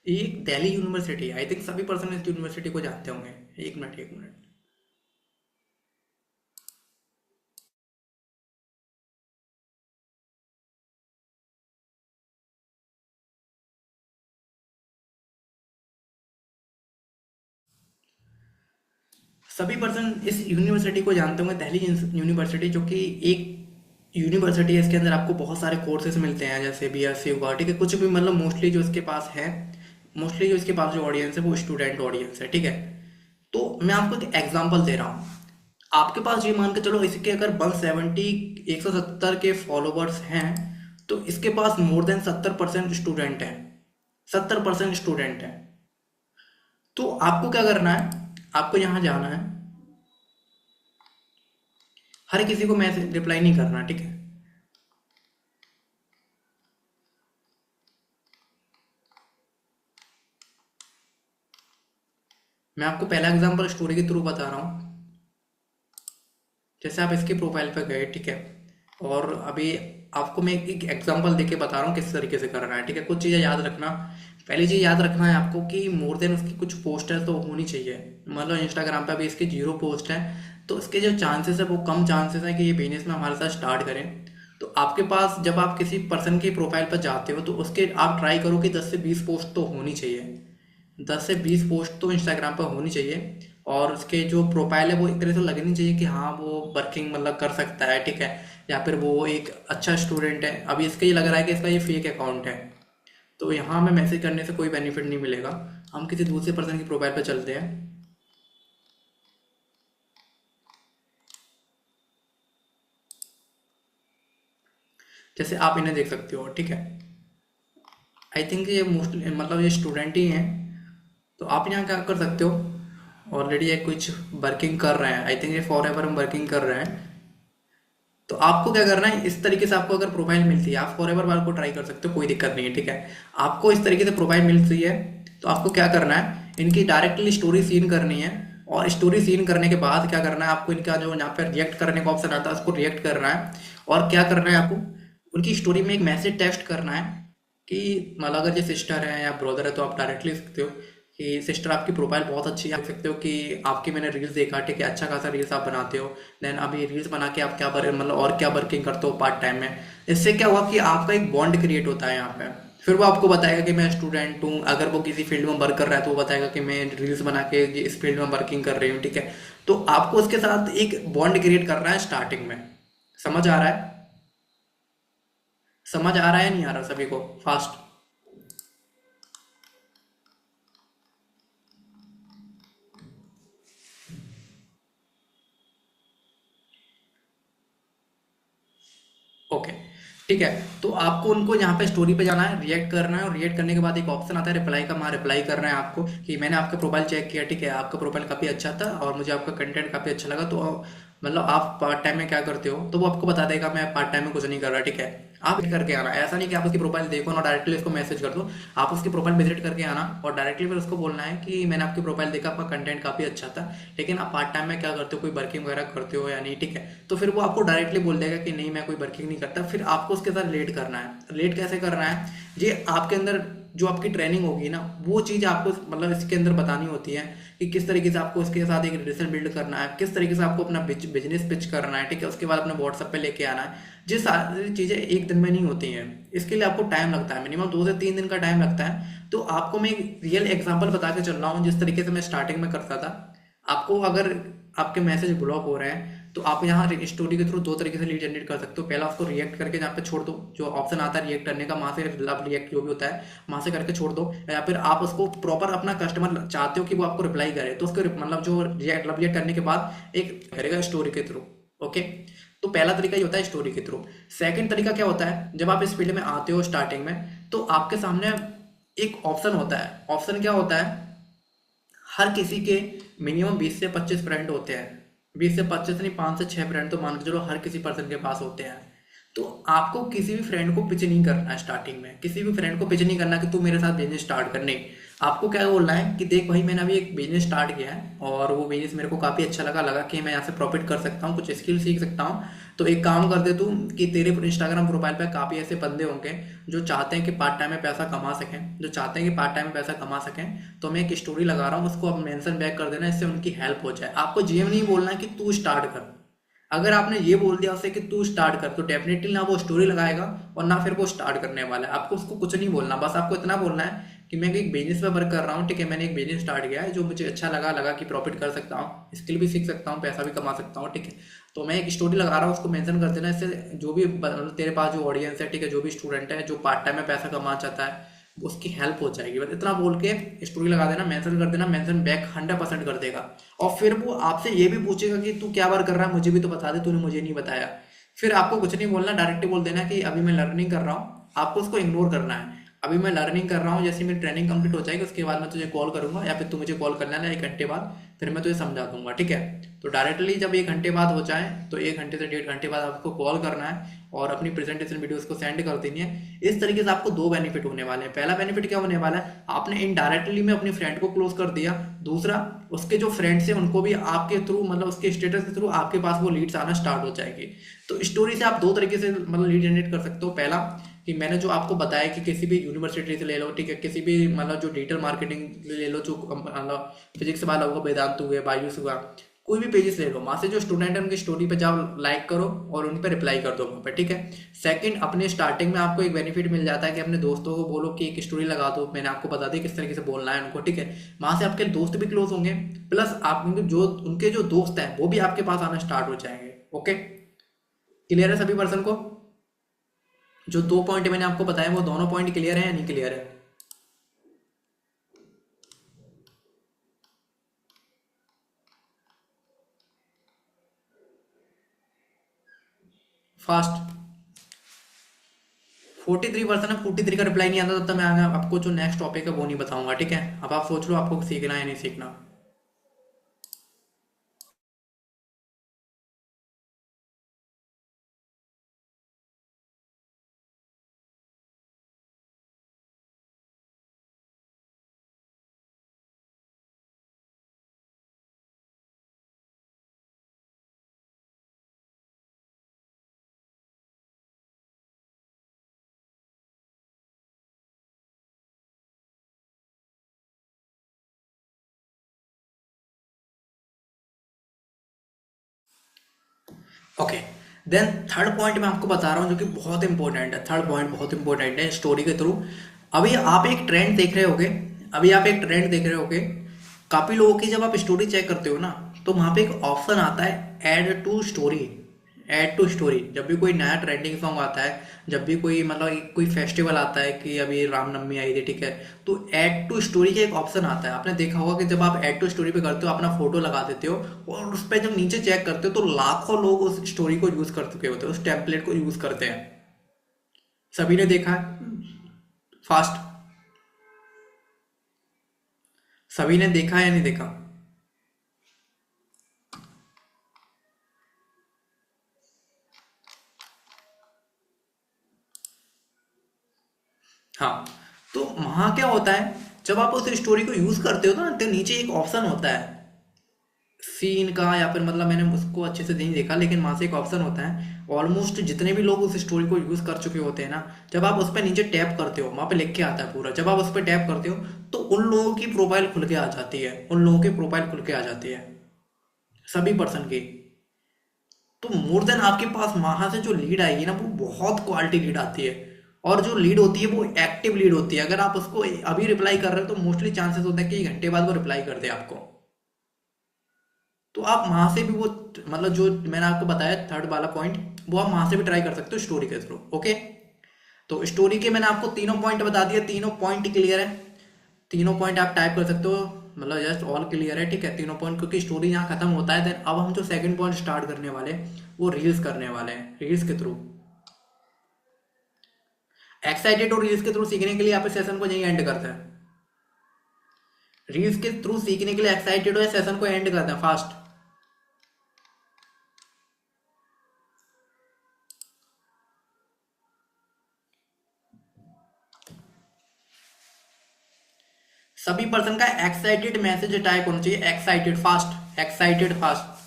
Speaker 1: एक दिल्ली यूनिवर्सिटी, आई थिंक सभी पर्सन इस यूनिवर्सिटी को जानते होंगे। एक मिनट, एक मिनट। सभी पर्सन इस यूनिवर्सिटी को जानते होंगे, दिल्ली यूनिवर्सिटी, जो कि एक यूनिवर्सिटी है। इसके अंदर आपको बहुत सारे कोर्सेज मिलते हैं, जैसे बीएससी हुआ, ठीक है, कुछ भी, मतलब मोस्टली जो इसके पास है, मोस्टली जो इसके पास जो ऑडियंस है वो स्टूडेंट ऑडियंस है, ठीक है। तो मैं आपको एक एग्जांपल दे रहा हूँ। आपके पास ये मान के चलो, इसके अगर 170 के फॉलोवर्स हैं, तो इसके पास मोर देन 70% स्टूडेंट हैं, 70% स्टूडेंट हैं। तो आपको क्या करना है, आपको यहाँ जाना है, हर किसी को मैसेज रिप्लाई नहीं करना, ठीक है। मैं आपको पहला एग्जांपल स्टोरी के थ्रू बता रहा हूँ। जैसे आप इसके प्रोफाइल पर गए, ठीक है, और अभी आपको मैं एक एग्जांपल देके बता रहा हूँ किस तरीके से करना है, ठीक है। कुछ चीज़ें याद रखना। पहली चीज़ याद रखना है आपको कि मोर देन उसकी कुछ पोस्ट है तो होनी चाहिए। मतलब इंस्टाग्राम पे अभी इसकी 0 पोस्ट है, तो इसके जो चांसेस है वो कम चांसेस है कि ये बिजनेस में हमारे साथ स्टार्ट करें। तो आपके पास जब आप किसी पर्सन की प्रोफाइल पर जाते हो, तो उसके आप ट्राई करो कि 10 से 20 पोस्ट तो होनी चाहिए। 10 से 20 पोस्ट तो इंस्टाग्राम पर होनी चाहिए। और उसके जो प्रोफाइल है वो एक तरह से लगनी चाहिए कि हाँ वो वर्किंग मतलब कर सकता है, ठीक है, या फिर वो एक अच्छा स्टूडेंट है। अभी इसका ये लग रहा है कि इसका ये फेक अकाउंट है, तो यहाँ हमें मैसेज करने से कोई बेनिफिट नहीं मिलेगा। हम किसी दूसरे पर्सन की प्रोफाइल पर चलते हैं। जैसे आप इन्हें देख सकते हो, ठीक है। आई थिंक ये मोस्टली मतलब ये स्टूडेंट ही हैं। तो आप यहाँ क्या कर सकते हो, ऑलरेडी ये कुछ वर्किंग कर रहे हैं, आई थिंक ये फॉर एवर हम वर्किंग कर रहे हैं। तो आपको क्या करना है, इस तरीके से आपको अगर प्रोफाइल मिलती है, आप फॉर एवर वाल को ट्राई कर सकते हो, कोई दिक्कत नहीं है, ठीक है। आपको इस तरीके से प्रोफाइल मिलती है, तो आपको क्या करना है, इनकी डायरेक्टली स्टोरी सीन करनी है। और स्टोरी सीन करने के बाद क्या करना है, आपको इनका जो यहाँ पर रिएक्ट करने का ऑप्शन आता है उसको रिएक्ट करना है। और क्या करना है आपको, उनकी स्टोरी में एक मैसेज टेक्स्ट करना है कि मतलब अगर ये सिस्टर है या ब्रदर है तो आप डायरेक्टली लिख सकते हो कि सिस्टर आपकी प्रोफाइल बहुत अच्छी है, आप देख सकते हो कि आपकी मैंने रील्स देखा, ठीक है, अच्छा खासा रील्स आप बनाते हो। देन अभी रील्स बना के आप क्या मतलब और क्या वर्किंग करते हो पार्ट टाइम में। इससे क्या हुआ कि आपका एक बॉन्ड क्रिएट होता है यहाँ पे। फिर वो आपको बताएगा कि मैं स्टूडेंट हूँ, अगर वो किसी फील्ड में वर्क कर रहा है तो वो बताएगा कि मैं रील्स बना के इस फील्ड में वर्किंग कर रही हूँ, ठीक है। तो आपको उसके साथ एक बॉन्ड क्रिएट करना है स्टार्टिंग में। समझ आ रहा है? समझ आ रहा है नहीं आ रहा सभी को फास्ट? ओके, ठीक है। तो आपको उनको यहाँ पे स्टोरी पे जाना है, रिएक्ट करना है, और रिएक्ट करने के बाद एक ऑप्शन आता है रिप्लाई का, वहाँ रिप्लाई करना है आपको कि मैंने आपका प्रोफाइल चेक किया, ठीक है, आपका प्रोफाइल काफ़ी अच्छा था और मुझे आपका कंटेंट काफ़ी अच्छा लगा। तो मतलब आप पार्ट टाइम में क्या करते हो, तो वो आपको बता देगा मैं पार्ट टाइम में कुछ नहीं कर रहा, ठीक है। आप विजिट करके आना, ऐसा नहीं कि आप उसकी प्रोफाइल देखो ना डायरेक्टली उसको मैसेज कर दो। आप उसकी प्रोफाइल विजिट करके आना और डायरेक्टली फिर उसको बोलना है कि मैंने आपकी प्रोफाइल देखा, आपका कंटेंट काफ़ी अच्छा था, लेकिन आप पार्ट टाइम में क्या करते हो, कोई वर्किंग वगैरह करते हो या नहीं, ठीक है। तो फिर वो आपको डायरेक्टली बोल देगा कि नहीं मैं कोई वर्किंग नहीं करता। फिर आपको उसके साथ रिलेट करना है। रिलेट कैसे करना है, ये आपके अंदर जो आपकी ट्रेनिंग होगी ना, वो चीज़ आपको मतलब इसके अंदर बतानी होती है कि किस तरीके से आपको इसके साथ एक रिलेशन बिल्ड करना है, किस तरीके से आपको अपना बिजनेस पिच करना है, ठीक है। उसके बाद अपने व्हाट्सएप पे लेके आना है। ये सारी चीज़ें एक दिन में नहीं होती हैं, इसके लिए आपको टाइम लगता है, मिनिमम 2 से 3 दिन का टाइम लगता है। तो आपको मैं एक रियल एग्जांपल बता के चल रहा हूँ, जिस तरीके से मैं स्टार्टिंग में करता था। आपको अगर आपके मैसेज ब्लॉक हो रहे हैं तो आप यहाँ स्टोरी के थ्रू 2 तरीके से लीड जनरेट कर सकते हो। पहला, उसको रिएक्ट करके जहाँ पे छोड़ दो, जो ऑप्शन आता है रिएक्ट करने का, वहां से लव रिएक्ट जो भी होता है वहां से करके छोड़ दो। या फिर आप उसको प्रॉपर अपना कस्टमर चाहते हो कि वो आपको रिप्लाई करे, तो उसको मतलब जो रिएक्ट लव रिएक्ट करने के बाद एक करेगा स्टोरी के थ्रू। ओके, तो पहला तरीका ये होता है स्टोरी के थ्रू। सेकंड तरीका क्या होता है, जब आप इस फील्ड में आते हो स्टार्टिंग में, तो आपके सामने एक ऑप्शन होता है। ऑप्शन क्या होता है, हर किसी के मिनिमम 20 से 25 फ्रेंड होते हैं। 20 से 25 नहीं, 5 से 6 फ्रेंड तो मान के चलो हर किसी पर्सन के पास होते हैं। तो आपको किसी भी फ्रेंड को पिच नहीं करना है स्टार्टिंग में, किसी भी फ्रेंड को पिच नहीं करना कि तू मेरे साथ बिजनेस स्टार्ट करने। आपको क्या बोलना है कि देख भाई, मैंने अभी एक बिजनेस स्टार्ट किया है और वो बिजनेस मेरे को काफ़ी अच्छा लगा कि मैं यहाँ से प्रॉफिट कर सकता हूँ, कुछ स्किल सीख सकता हूँ। तो एक काम कर दे तू कि तेरे इंस्टाग्राम प्रोफाइल पे काफ़ी ऐसे बंदे होंगे जो चाहते हैं कि पार्ट टाइम में पैसा कमा सकें, जो चाहते हैं कि पार्ट टाइम में पैसा कमा सकें। तो मैं एक स्टोरी लगा रहा हूँ, उसको अब मेंशन बैक कर देना, इससे उनकी हेल्प हो जाए। आपको जीएम नहीं बोलना है कि तू स्टार्ट कर। अगर आपने ये बोल दिया उसे कि तू स्टार्ट कर, तो डेफिनेटली ना वो स्टोरी लगाएगा और ना फिर वो स्टार्ट करने वाला है। आपको उसको कुछ नहीं बोलना, बस आपको इतना बोलना है कि मैं एक बिजनेस पे वर्क कर रहा हूँ, ठीक है, मैंने एक बिजनेस स्टार्ट किया है जो मुझे अच्छा लगा कि प्रॉफिट कर सकता हूँ, स्किल भी सीख सकता हूँ, पैसा भी कमा सकता हूँ, ठीक है। तो मैं एक स्टोरी लगा रहा हूँ, उसको मेंशन कर देना। इससे जो भी मतलब तेरे पास जो ऑडियंस है, ठीक है, जो भी स्टूडेंट है जो पार्ट टाइम में पैसा कमाना चाहता है, उसकी हेल्प हो जाएगी। बस इतना बोल के स्टोरी लगा देना, मेंशन कर देना, मेंशन बैक 100% कर देगा। और फिर वो आपसे ये भी पूछेगा कि तू क्या वर्क कर रहा है, मुझे भी तो बता दे, तूने मुझे नहीं बताया। फिर आपको कुछ नहीं बोलना, डायरेक्टली बोल देना कि अभी मैं लर्निंग कर रहा हूँ। आपको उसको इग्नोर करना है। अभी मैं लर्निंग कर रहा हूँ, जैसे मेरी ट्रेनिंग कंप्लीट हो जाएगी उसके बाद मैं तुझे कॉल करूंगा, या फिर तू मुझे कॉल कर लेना 1 घंटे बाद, फिर मैं तुझे समझा दूंगा, ठीक है। तो डायरेक्टली जब 1 घंटे बाद हो जाए, तो 1 घंटे से 1.5 घंटे बाद आपको कॉल करना है और अपनी प्रेजेंटेशन वीडियोस को सेंड कर देनी है। इस तरीके से आपको 2 बेनिफिट होने वाले हैं। पहला बेनिफिट क्या होने वाला है, आपने इनडायरेक्टली में अपनी फ्रेंड को क्लोज कर दिया। दूसरा, उसके जो फ्रेंड्स हैं उनको भी आपके थ्रू मतलब उसके स्टेटस के थ्रू आपके पास वो लीड्स आना स्टार्ट हो जाएगी। तो स्टोरी से आप 2 तरीके से मतलब लीड जनरेट कर सकते हो। पहला, कि मैंने जो आपको बताया कि किसी भी यूनिवर्सिटी से ले लो, ठीक है, किसी भी मतलब जो डिजिटल मार्केटिंग ले लो, जो मतलब फिजिक्स वाला होगा, वेदांत हुआ, बायूस हुआ, कोई भी पेजेस ले लो, वहां से जो स्टूडेंट है उनकी स्टोरी पे जाओ, लाइक करो और उन पे रिप्लाई कर दो वहाँ पे, ठीक है। सेकंड, अपने स्टार्टिंग में आपको एक बेनिफिट मिल जाता है कि अपने दोस्तों को बोलो कि एक स्टोरी लगा दो, मैंने आपको बता दी किस तरीके से बोलना है उनको, ठीक है। वहां से आपके दोस्त भी क्लोज होंगे, प्लस आप उनके जो दोस्त हैं वो भी आपके पास आना स्टार्ट हो जाएंगे। ओके, क्लियर है सभी पर्सन को? जो 2 पॉइंट मैंने आपको बताया वो दोनों पॉइंट क्लियर है या नहीं क्लियर है? फास्ट। 43% है, 43 का रिप्लाई नहीं आता तब तक मैं आगे आपको जो नेक्स्ट टॉपिक है वो नहीं बताऊंगा, ठीक है। अब आप सोच लो आपको सीखना है या नहीं सीखना। ओके। देन थर्ड पॉइंट मैं आपको बता रहा हूँ जो कि बहुत इंपॉर्टेंट है। थर्ड पॉइंट बहुत इंपॉर्टेंट है स्टोरी के थ्रू। अभी आप एक ट्रेंड देख रहे होगे। अभी आप एक ट्रेंड देख रहे होगे। काफी लोगों की जब आप स्टोरी चेक करते हो ना, तो वहां पे एक ऑप्शन आता है add to story. Add to story जब भी कोई नया ट्रेंडिंग सॉन्ग आता है, जब भी कोई मतलब कोई फेस्टिवल आता है, कि अभी रामनवमी आई थी, ठीक है, तो ऐड टू स्टोरी का एक ऑप्शन आता है। आपने देखा होगा कि जब आप ऐड टू स्टोरी पे करते हो, अपना फोटो लगा देते हो, और उस पर जब नीचे चेक करते हो तो लाखों लोग उस स्टोरी को यूज कर चुके होते हैं, उस टेम्पलेट को यूज करते हैं। सभी ने देखा है। फास्ट। सभी ने देखा है या नहीं देखा? हाँ। तो वहां क्या होता है, जब आप उस स्टोरी को यूज करते हो ना, तो नीचे एक ऑप्शन होता है सीन का, या फिर मतलब मैंने उसको अच्छे से नहीं देखा, लेकिन वहां से एक ऑप्शन होता है। ऑलमोस्ट जितने भी लोग उस स्टोरी को यूज कर चुके होते हैं ना, जब आप उस पर नीचे टैप करते हो, वहां पे लिख के आता है पूरा, जब आप उस पर टैप करते हो तो उन लोगों की प्रोफाइल खुल के आ जाती है, उन लोगों की प्रोफाइल खुल के आ जाती है, सभी पर्सन की। तो मोर देन आपके पास वहां से जो लीड आएगी ना, वो बहुत क्वालिटी लीड आती है। और जो लीड होती है वो एक्टिव लीड होती है। अगर आप उसको अभी रिप्लाई कर रहे हो तो मोस्टली चांसेस होते हैं कि 1 घंटे बाद वो रिप्लाई कर दे आपको। तो आप वहां से भी वो, मतलब जो मैंने आपको बताया थर्ड वाला पॉइंट, वो आप वहां से भी ट्राई कर सकते हो स्टोरी के थ्रू। ओके। तो स्टोरी के मैंने आपको तीनों पॉइंट बता दिया, तीनों पॉइंट क्लियर है। तीनों पॉइंट आप टाइप कर सकते हो, मतलब जस्ट ऑल क्लियर है, ठीक है, तीनों पॉइंट, क्योंकि स्टोरी यहाँ खत्म होता है। देन अब हम जो सेकंड पॉइंट स्टार्ट करने वाले हैं वो रील्स करने वाले हैं, रील्स के थ्रू। एक्साइटेड और रील्स के थ्रू सीखने के लिए आप इस सेशन को यहीं एंड करते हैं। रील्स के थ्रू सीखने के लिए एक्साइटेड हो या सेशन को एंड करते हैं फास्ट। सभी पर्सन का एक्साइटेड मैसेज टाइप होना चाहिए, एक्साइटेड फास्ट, एक्साइटेड फास्ट।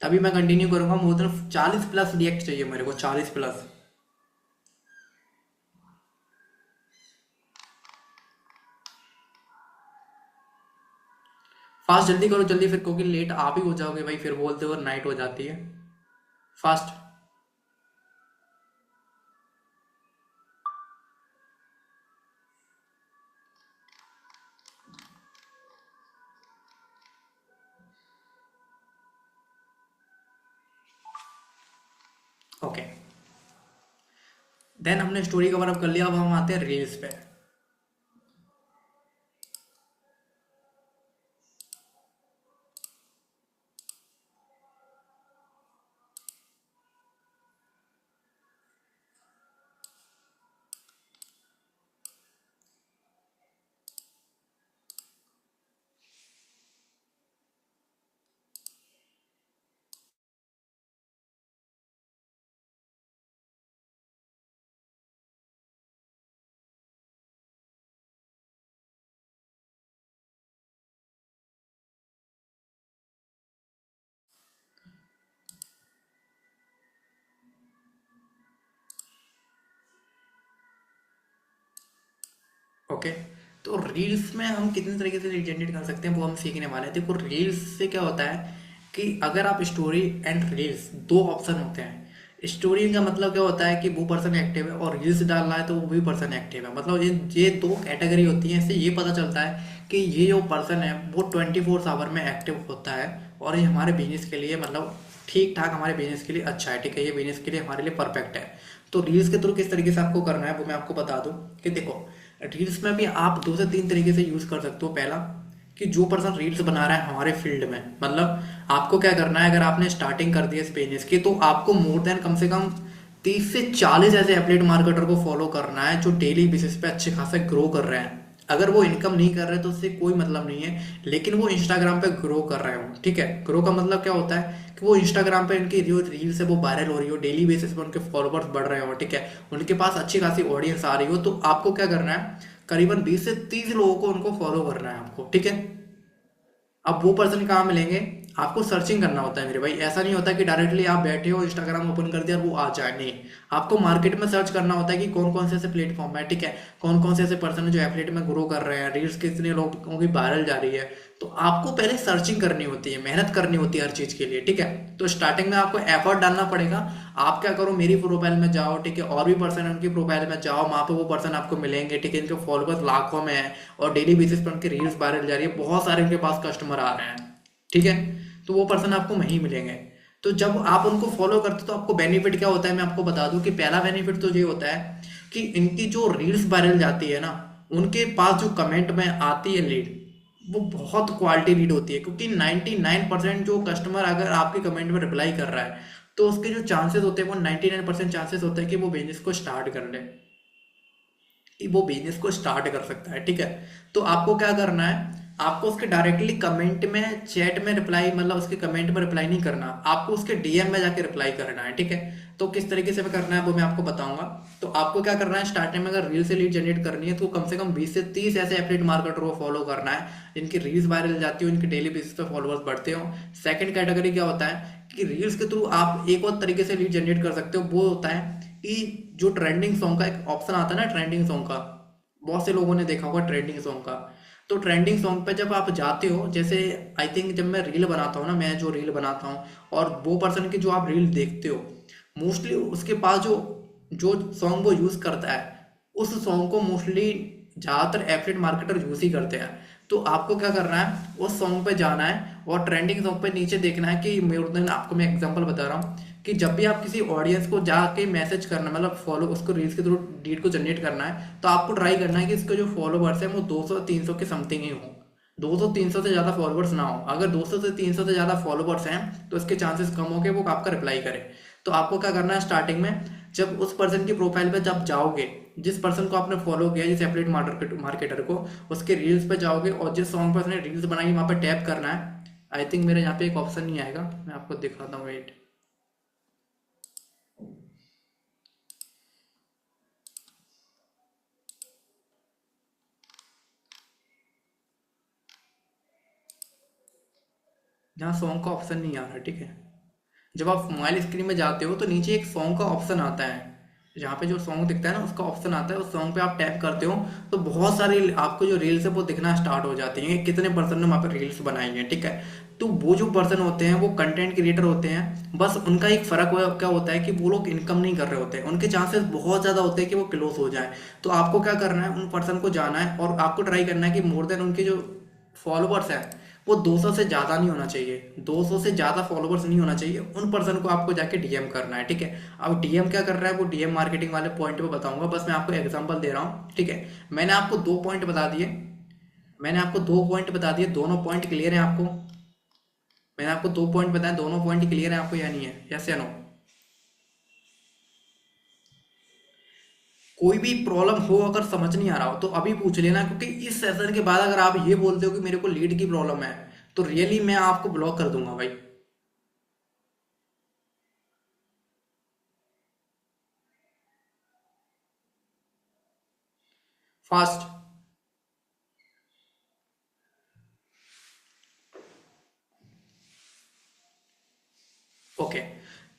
Speaker 1: तभी मैं कंटिन्यू करूंगा। मोर देन 40+ रिएक्ट चाहिए मेरे को, 40+। फास्ट जल्दी करो जल्दी, फिर क्योंकि लेट आप ही हो जाओगे भाई, फिर बोलते हो नाइट हो जाती है। फास्ट। ओके। देन हमने स्टोरी कवर अप कर लिया, अब हम आते हैं रील्स पे। ओके। तो रील्स में हम कितने तरीके से रील जनरेट कर सकते हैं वो हम सीखने वाले हैं। देखो रील्स से क्या होता है कि अगर आप स्टोरी एंड रील्स, दो ऑप्शन होते हैं। स्टोरी का मतलब क्या होता है कि वो पर्सन एक्टिव है, और रील्स डालना है तो वो भी पर्सन एक्टिव है। मतलब ये दो कैटेगरी होती है। इससे ये पता चलता है कि ये जो पर्सन है वो 24 आवर में एक्टिव होता है, और ये हमारे बिजनेस के लिए मतलब ठीक ठाक, हमारे बिजनेस के लिए अच्छा है, ठीक है, ये बिजनेस के लिए हमारे लिए परफेक्ट है। तो रील्स के थ्रू किस तरीके से आपको करना है वो मैं आपको बता दूं कि देखो, रील्स में भी आप 2 से 3 तरीके से यूज कर सकते हो। पहला, कि जो पर्सन रील्स बना रहा है हमारे फील्ड में, मतलब आपको क्या करना है, अगर आपने स्टार्टिंग कर दी है इस बिजनेस की, तो आपको मोर देन कम से कम 30 से 40 ऐसे एफिलिएट मार्केटर को फॉलो करना है जो डेली बेसिस पे अच्छे खासे ग्रो कर रहे हैं। अगर वो इनकम नहीं कर रहे तो उससे कोई मतलब नहीं है, लेकिन वो इंस्टाग्राम पे ग्रो कर रहे हो, ठीक है। ग्रो का मतलब क्या होता है कि वो इंस्टाग्राम पे इनकी जो रील्स है वो वायरल हो रही हो, डेली बेसिस पे उनके फॉलोअर्स बढ़ रहे हो, ठीक है, उनके पास अच्छी खासी ऑडियंस आ रही हो, तो आपको क्या करना है, करीबन 20 से 30 लोगों को उनको फॉलो करना है आपको, ठीक है। अब वो पर्सन कहाँ मिलेंगे, आपको सर्चिंग करना होता है मेरे भाई। ऐसा नहीं होता कि डायरेक्टली आप बैठे हो इंस्टाग्राम ओपन कर दिया और वो आ जाए, नहीं। आपको मार्केट में सर्च करना होता है कि कौन कौन से ऐसे प्लेटफॉर्म है, ठीक है, कौन कौन से ऐसे पर्सन है जो एफिलिएट में ग्रो कर रहे हैं, रील्स कितने लोगों की वायरल जा रही है। तो आपको पहले सर्चिंग करनी होती है, मेहनत करनी होती है हर चीज़ के लिए, ठीक है। तो स्टार्टिंग में आपको एफर्ट डालना पड़ेगा। आप क्या करो, मेरी प्रोफाइल में जाओ, ठीक है, और भी पर्सन उनकी प्रोफाइल में जाओ, वहाँ पे वो पर्सन आपको मिलेंगे, ठीक है, इनके फॉलोअर्स लाखों में है और डेली बेसिस पर उनकी रील्स वायरल जा रही है, बहुत सारे उनके पास कस्टमर आ रहे हैं, ठीक है। तो वो पर्सन आपको वहीं मिलेंगे। तो जब आप उनको फॉलो करते हो तो आपको बेनिफिट क्या होता है, मैं आपको बता दूं कि पहला बेनिफिट तो ये होता है कि इनकी जो रील्स वायरल जाती है ना, उनके पास जो कमेंट में आती है लीड, वो बहुत क्वालिटी लीड होती है, क्योंकि 99% जो कस्टमर अगर आपके कमेंट में रिप्लाई कर रहा है तो उसके जो चांसेस होते हैं वो 99% चांसेस होते हैं कि वो बिजनेस को स्टार्ट कर ले, कि वो बिजनेस को स्टार्ट कर सकता है, ठीक है। तो आपको क्या करना है, आपको उसके डायरेक्टली कमेंट में चैट में रिप्लाई, मतलब उसके कमेंट में रिप्लाई नहीं करना, आपको उसके डीएम में जाके रिप्लाई करना है, ठीक है। तो किस तरीके से करना है वो मैं आपको बताऊंगा। तो आपको क्या करना है, स्टार्टिंग में अगर रील से लीड जनरेट करनी है तो कम से कम 20 से 30 ऐसे एफिलिएट मार्केटर को फॉलो करना है जिनकी रील्स वायरल जाती हो, इनके डेली बेसिस पे फॉलोअर्स बढ़ते हो। सेकंड कैटेगरी क्या होता है कि रील्स के थ्रू आप एक और तरीके से लीड जनरेट कर सकते हो, वो होता है कि जो ट्रेंडिंग सॉन्ग का एक ऑप्शन आता है ना, ट्रेंडिंग सॉन्ग का, बहुत से लोगों ने देखा होगा ट्रेंडिंग सॉन्ग का। तो ट्रेंडिंग सॉन्ग पे जब आप जाते हो, जैसे आई थिंक जब मैं रील बनाता हूँ ना, मैं जो रील बनाता हूँ और वो पर्सन की जो आप रील देखते हो, मोस्टली उसके पास जो जो सॉन्ग वो यूज़ करता है, उस सॉन्ग को मोस्टली ज़्यादातर एफिलिएट मार्केटर यूज़ ही करते हैं। तो आपको क्या करना है, उस सॉन्ग पे जाना है और ट्रेंडिंग सॉन्ग पे नीचे देखना है कि मैं आपको मैं एग्जांपल बता रहा हूँ कि जब भी आप किसी ऑडियंस को जाके मैसेज करना, मतलब फॉलो उसको रील्स के थ्रू लीड को जनरेट करना है, तो आपको ट्राई करना है कि इसके जो फॉलोवर्स हैं वो 200-300 के समथिंग ही हो, 200-300 से ज़्यादा फॉलोवर्स ना हो। अगर 200 से 300 से ज़्यादा फॉलोवर्स हैं तो इसके चांसेस कम हो के वो आपका रिप्लाई करे। तो आपको क्या करना है, स्टार्टिंग में जब उस पर्सन की प्रोफाइल पे जब जाओगे, जिस पर्सन को आपने फॉलो किया, जिस एफिलिएट मार्केटर को, उसके रील्स पे जाओगे और जिस सॉन्ग पर उसने रील्स बनाई वहाँ पे टैप करना है। आई थिंक मेरे यहाँ पे एक ऑप्शन नहीं आएगा, मैं आपको दिखाता हूँ, वेट। यहाँ सॉन्ग का ऑप्शन नहीं आ रहा, ठीक है। जब आप मोबाइल स्क्रीन में जाते हो तो नीचे एक सॉन्ग का ऑप्शन आता है, जहाँ पे जो सॉन्ग दिखता है ना उसका ऑप्शन आता है, उस सॉन्ग पे आप टैप करते हो तो बहुत सारी आपको जो रील्स है वो दिखना स्टार्ट हो जाती हैं, कितने पर्सन ने वहाँ पे रील्स बनाई हैं, ठीक है। तो वो जो पर्सन होते हैं वो कंटेंट क्रिएटर होते हैं, बस उनका एक फ़र्क क्या होता है कि वो लोग इनकम नहीं कर रहे होते हैं, उनके चांसेस बहुत ज़्यादा होते हैं कि वो क्लोज हो जाए। तो आपको क्या करना है, उन पर्सन को जाना है और आपको ट्राई करना है कि मोर देन उनके जो फॉलोवर्स हैं वो 200 से ज़्यादा नहीं होना चाहिए, 200 से ज़्यादा फॉलोवर्स नहीं होना चाहिए। उन पर्सन को आपको जाके डीएम करना है, ठीक है। अब डीएम क्या कर रहा है वो डीएम मार्केटिंग वाले पॉइंट पे बताऊंगा, बस मैं आपको एग्जांपल दे रहा हूँ, ठीक है। मैंने आपको दो पॉइंट बता दिए, मैंने आपको दो पॉइंट बता दिए, दोनों पॉइंट क्लियर है आपको? मैंने आपको दो पॉइंट बताए, दोनों पॉइंट क्लियर है आपको या नहीं है, यस या नो? कोई भी प्रॉब्लम हो अगर समझ नहीं आ रहा हो तो अभी पूछ लेना, क्योंकि इस सेशन के बाद अगर आप ये बोलते हो कि मेरे को लीड की प्रॉब्लम है तो रियली मैं आपको ब्लॉक कर दूंगा भाई। फास्ट। ओके।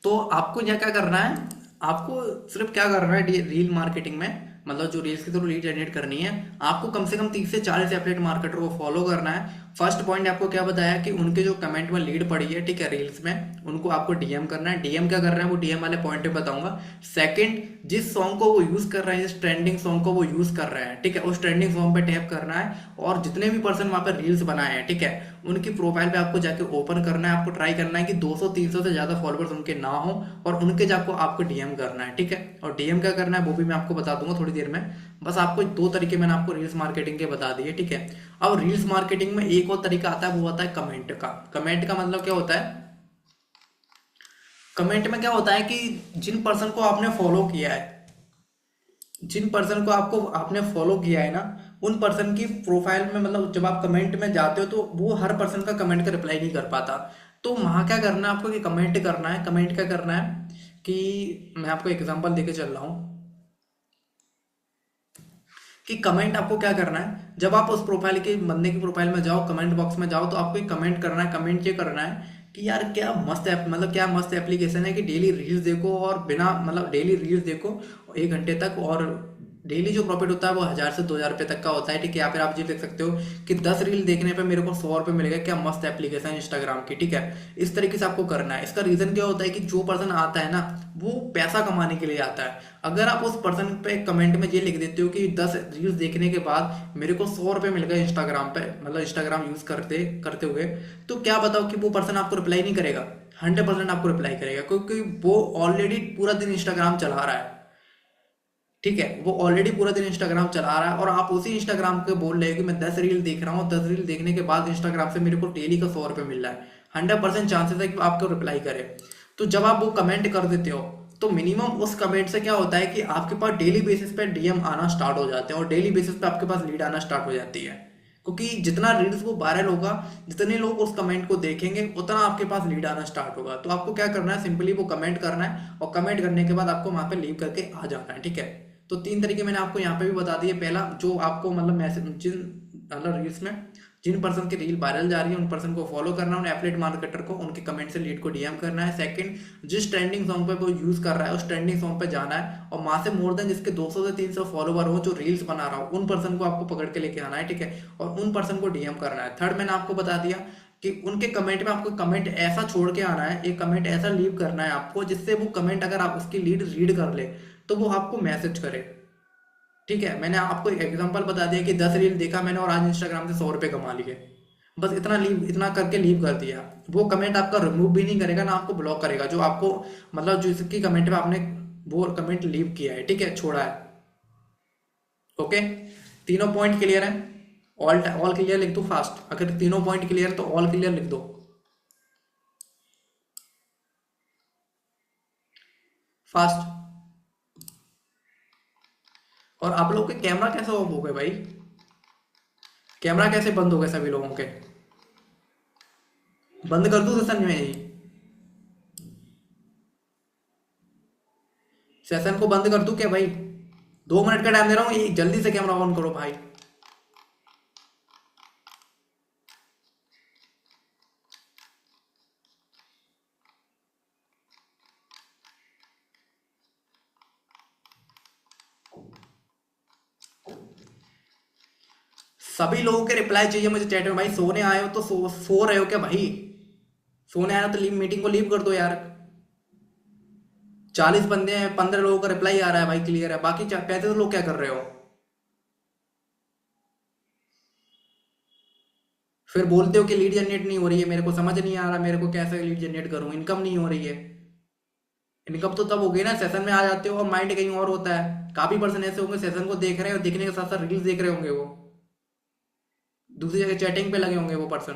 Speaker 1: तो आपको यहाँ क्या करना है, आपको सिर्फ क्या करना है, रील मार्केटिंग में, मतलब जो रील्स के थ्रू लीड जनरेट करनी है, आपको कम से कम 30 से 40 एफिलिएट मार्केटर को फॉलो करना है। फर्स्ट पॉइंट आपको क्या बताया कि उनके जो कमेंट में लीड पड़ी है, ठीक है, रील्स में, उनको आपको डीएम करना है। डीएम क्या कर रहे हैं वो डीएम वाले पॉइंट पे बताऊंगा। सेकंड, जिस सॉन्ग को वो यूज कर रहे हैं, जिस ट्रेंडिंग सॉन्ग को वो यूज कर रहे हैं, ठीक है, उस ट्रेंडिंग सॉन्ग पे टैप करना है और जितने भी पर्सन वहां पर रील्स बनाए हैं, ठीक है, उनकी प्रोफाइल पे आपको जाके ओपन करना है। आपको ट्राई करना है कि 200-300 से ज्यादा फॉलोअर्स उनके ना हो और उनके जाको आपको डीएम करना है, ठीक है। और डीएम क्या करना है वो भी मैं आपको बता दूंगा थोड़ी देर में। बस आपको दो तरीके मैंने आपको रील्स मार्केटिंग के बता दिए, ठीक है। अब रील्स मार्केटिंग में एक और तरीका आता है, वो आता है कमेंट का। कमेंट का मतलब क्या होता है, कमेंट में क्या होता है कि जिन पर्सन को आपने फॉलो किया है, जिन पर्सन को आपको आपने फॉलो किया है ना, उन पर्सन की प्रोफाइल में, मतलब जब आप कमेंट में जाते हो तो वो हर पर्सन का कमेंट का रिप्लाई नहीं कर पाता। तो वहाँ क्या करना है आपको कि कमेंट करना है। कमेंट क्या करना है कि मैं आपको एग्जांपल देके चल रहा हूँ कि कमेंट आपको क्या करना है, जब आप उस प्रोफाइल के बंदे की प्रोफाइल में जाओ, कमेंट बॉक्स में जाओ, तो आपको एक कमेंट करना है। कमेंट ये करना है कि यार क्या मस्त ऐप, मतलब क्या मस्त एप्लीकेशन है कि डेली रील्स देखो, और बिना मतलब डेली रील्स देखो 1 घंटे तक, और डेली जो प्रॉफिट होता है वो 1,000 से 2,000 रुपये तक का होता है, ठीक है। या फिर आप ये देख सकते हो कि 10 रील देखने पे मेरे को 100 रुपये मिलेगा, क्या मस्त एप्लीकेशन है इंस्टाग्राम की, ठीक है। इस तरीके से आपको करना है। इसका रीजन क्या होता है कि जो पर्सन आता है ना, वो पैसा कमाने के लिए आता है। अगर आप उस पर्सन पे कमेंट में ये लिख देते हो कि 10 रील्स देखने के बाद मेरे को 100 रुपये मिल गए इंस्टाग्राम पे, मतलब इंस्टाग्राम यूज करते करते हुए, तो क्या बताओ कि वो पर्सन आपको रिप्लाई नहीं करेगा? 100% आपको रिप्लाई करेगा, क्योंकि वो ऑलरेडी पूरा दिन इंस्टाग्राम चला रहा है, ठीक है। वो ऑलरेडी पूरा दिन इंस्टाग्राम चला रहा है, और आप उसी इंस्टाग्राम के बोल रहे हो कि मैं 10 रील देख रहा हूँ, 10 रील देखने के बाद इंस्टाग्राम से मेरे को डेली का 100 रुपये मिल रहा है। 100% चांसेस है कि आपको रिप्लाई करे। तो जब आप वो कमेंट कर देते हो, तो मिनिमम उस कमेंट से क्या होता है कि आपके पास डेली बेसिस पे डीएम आना स्टार्ट हो जाते हैं, और डेली बेसिस पे आपके पास लीड आना स्टार्ट हो जाती है। क्योंकि जितना रील्स वो वायरल होगा, जितने लोग उस कमेंट को देखेंगे, उतना आपके पास लीड आना स्टार्ट होगा। तो आपको क्या करना है, सिंपली वो कमेंट करना है, और कमेंट करने के बाद आपको वहां पे लीव करके आ जाना है, ठीक है। तो 3 तरीके मैंने आपको यहाँ पे भी बता दिए। पहला, जो आपको मतलब मैसेज जिन मतलब रील्स में जिन पर्सन की रील वायरल जा रही है, उन पर्सन को फॉलो करना है, उन एफिलिएट मार्केटर को उनके कमेंट से लीड को डीएम करना है। सेकंड, जिस ट्रेंडिंग सॉन्ग पे वो यूज कर रहा है, उस ट्रेंडिंग सॉन्ग पे जाना है, और वहां से मोर देन जिसके 200 से 300 फॉलोवर हो, जो रील्स बना रहा हो, उन पर्सन को आपको पकड़ के लेके आना है, ठीक है, और उन पर्सन को डीएम करना है। थर्ड, मैंने आपको बता दिया कि उनके कमेंट में आपको कमेंट ऐसा छोड़ के आना है, एक कमेंट ऐसा लीव करना है आपको, जिससे वो कमेंट अगर आप उसकी लीड रीड कर ले, तो वो आपको मैसेज करे, ठीक है। मैंने आपको एक एग्जांपल बता दिया कि 10 रील देखा मैंने और आज इंस्टाग्राम से 100 रुपये कमा लिए। बस इतना लीव, इतना करके लीव कर दिया। वो कमेंट आपका रिमूव भी नहीं करेगा, ना आपको ब्लॉक करेगा, जो आपको मतलब जो इसकी कमेंट पे आपने वो कमेंट लीव किया है, ठीक है, छोड़ा है। ओके, तीनों पॉइंट क्लियर है? ऑल ऑल क्लियर लिख दो फास्ट, अगर तीनों पॉइंट क्लियर है तो ऑल क्लियर लिख दो फास्ट। और आप लोग के कैमरा कैसे ऑफ हो गए भाई? कैमरा कैसे बंद हो गए सभी लोगों के? बंद कर दूं सेशन में ही? सेशन को बंद कर दूं क्या भाई? 2 मिनट का टाइम दे रहा हूँ, ये जल्दी से कैमरा ऑन करो भाई। सभी लोगों के रिप्लाई चाहिए मुझे चैट में भाई। सोने आए हो तो सो रहे हो क्या भाई? सोने आए हो तो लीव, मीटिंग को लीव कर दो यार। 40 बंदे हैं, 15 लोगों का रिप्लाई आ रहा है भाई, क्लियर है। बाकी 35 लोग क्या कर रहे हो? फिर बोलते हो कि लीड जनरेट नहीं हो रही है, मेरे को समझ नहीं आ रहा, मेरे को कैसे लीड जनरेट करूं, इनकम नहीं हो रही है। इनकम तो तब होगी ना, सेशन में आ जाते हो और माइंड कहीं और होता है। काफी पर्सन ऐसे होंगे सेशन को देख रहे हैं, और देखने के साथ साथ रील्स देख रहे होंगे, वो दूसरी जगह चैटिंग पे लगे होंगे वो पर्सन।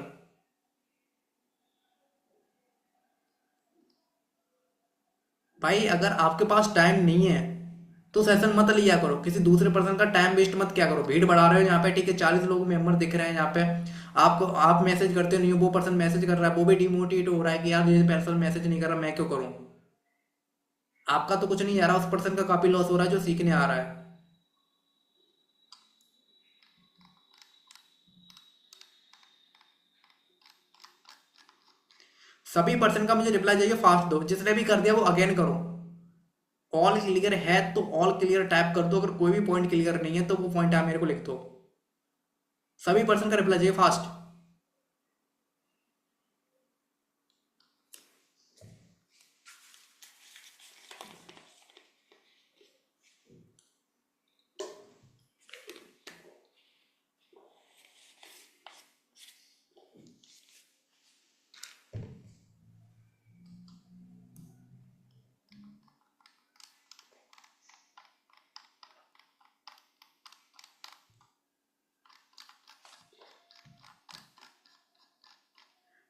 Speaker 1: भाई अगर आपके पास टाइम नहीं है, तो सेशन मत लिया करो, किसी दूसरे पर्सन का टाइम वेस्ट मत किया करो। भीड़ बढ़ा रहे हो यहाँ पे, ठीक है, 40 लोग मेंबर दिख रहे हैं यहाँ पे, आपको आप मैसेज करते नहीं हो, वो पर्सन मैसेज कर रहा है, वो भी डिमोटिवेट हो रहा है कि यार ये पर्सन मैसेज नहीं कर रहा, मैं क्यों करूँ? आपका तो कुछ नहीं आ रहा, उस पर्सन का काफी लॉस हो रहा है जो सीखने आ रहा है। सभी पर्सन का मुझे रिप्लाई चाहिए फास्ट दो, जिसने भी कर दिया वो अगेन करो। ऑल क्लियर है तो ऑल क्लियर टाइप कर दो, अगर कोई भी पॉइंट क्लियर नहीं है तो वो पॉइंट आप मेरे को लिख दो। सभी पर्सन का रिप्लाई चाहिए फास्ट।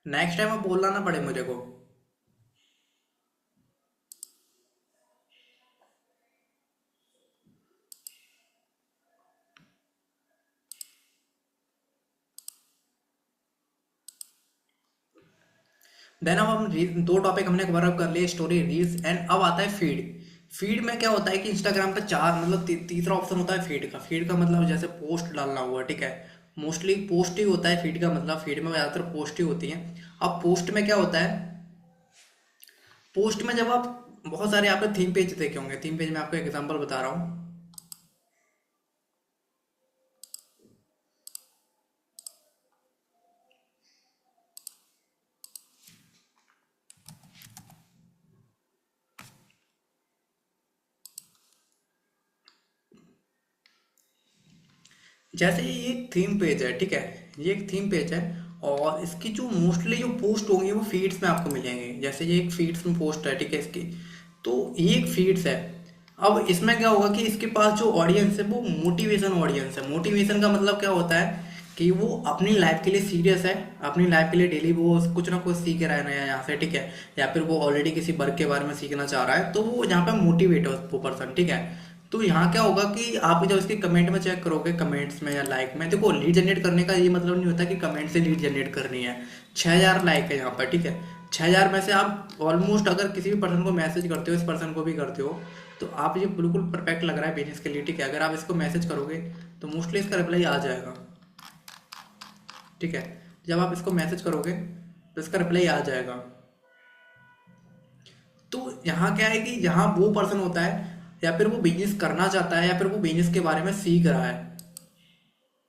Speaker 1: नेक्स्ट टाइम अब बोलना ना पड़े मुझे को। देन अब हम दो टॉपिक हमने कवर अप कर लिए, स्टोरी, रील्स, एंड अब आता है फीड। फीड में क्या होता है कि इंस्टाग्राम का चार मतलब तीसरा ऑप्शन होता है फीड का। फीड का मतलब जैसे पोस्ट डालना हुआ, ठीक है, मोस्टली पोस्ट ही होता है फीड का मतलब। फीड में ज़्यादातर पोस्ट ही होती है। अब पोस्ट में क्या होता है, पोस्ट में जब आप बहुत सारे आपने थीम पेज देखे होंगे, थीम पेज में आपको एक एग्जांपल बता रहा हूँ। जैसे ये एक थीम पेज है, ठीक है, ये एक थीम पेज है, और इसकी जो मोस्टली जो पोस्ट होंगी वो फीड्स में आपको मिलेंगे। जैसे ये एक फीड्स में पोस्ट है, ठीक है, इसकी, तो ये एक फीड्स है। अब इसमें क्या होगा कि इसके पास जो ऑडियंस है वो मोटिवेशन ऑडियंस है। मोटिवेशन का मतलब क्या होता है कि वो अपनी लाइफ के लिए सीरियस है, अपनी लाइफ के लिए डेली वो कुछ ना कुछ सीख रहा है नया यहाँ से, ठीक है, या फिर वो ऑलरेडी किसी वर्क के बारे में सीखना चाह रहा है, तो वो यहाँ पे मोटिवेट है वो पर्सन, ठीक है। तो यहाँ क्या होगा कि आप जब इसके कमेंट में चेक करोगे, कमेंट्स में या लाइक में, देखो लीड जनरेट करने का ये मतलब नहीं होता कि कमेंट से लीड जनरेट करनी है। 6,000 लाइक है यहाँ पर, ठीक है, 6,000 में से आप ऑलमोस्ट अगर किसी भी पर्सन को मैसेज करते हो, इस पर्सन को भी करते हो, तो आप ये बिल्कुल परफेक्ट लग रहा है बिजनेस के लिए, ठीक है, अगर आप इसको मैसेज करोगे तो मोस्टली इसका रिप्लाई आ जाएगा, ठीक है। जब आप इसको मैसेज करोगे तो इसका रिप्लाई आ जाएगा। तो यहाँ क्या है कि यहाँ वो पर्सन होता है, या फिर वो बिजनेस करना चाहता है, या फिर वो बिजनेस के बारे में सीख रहा है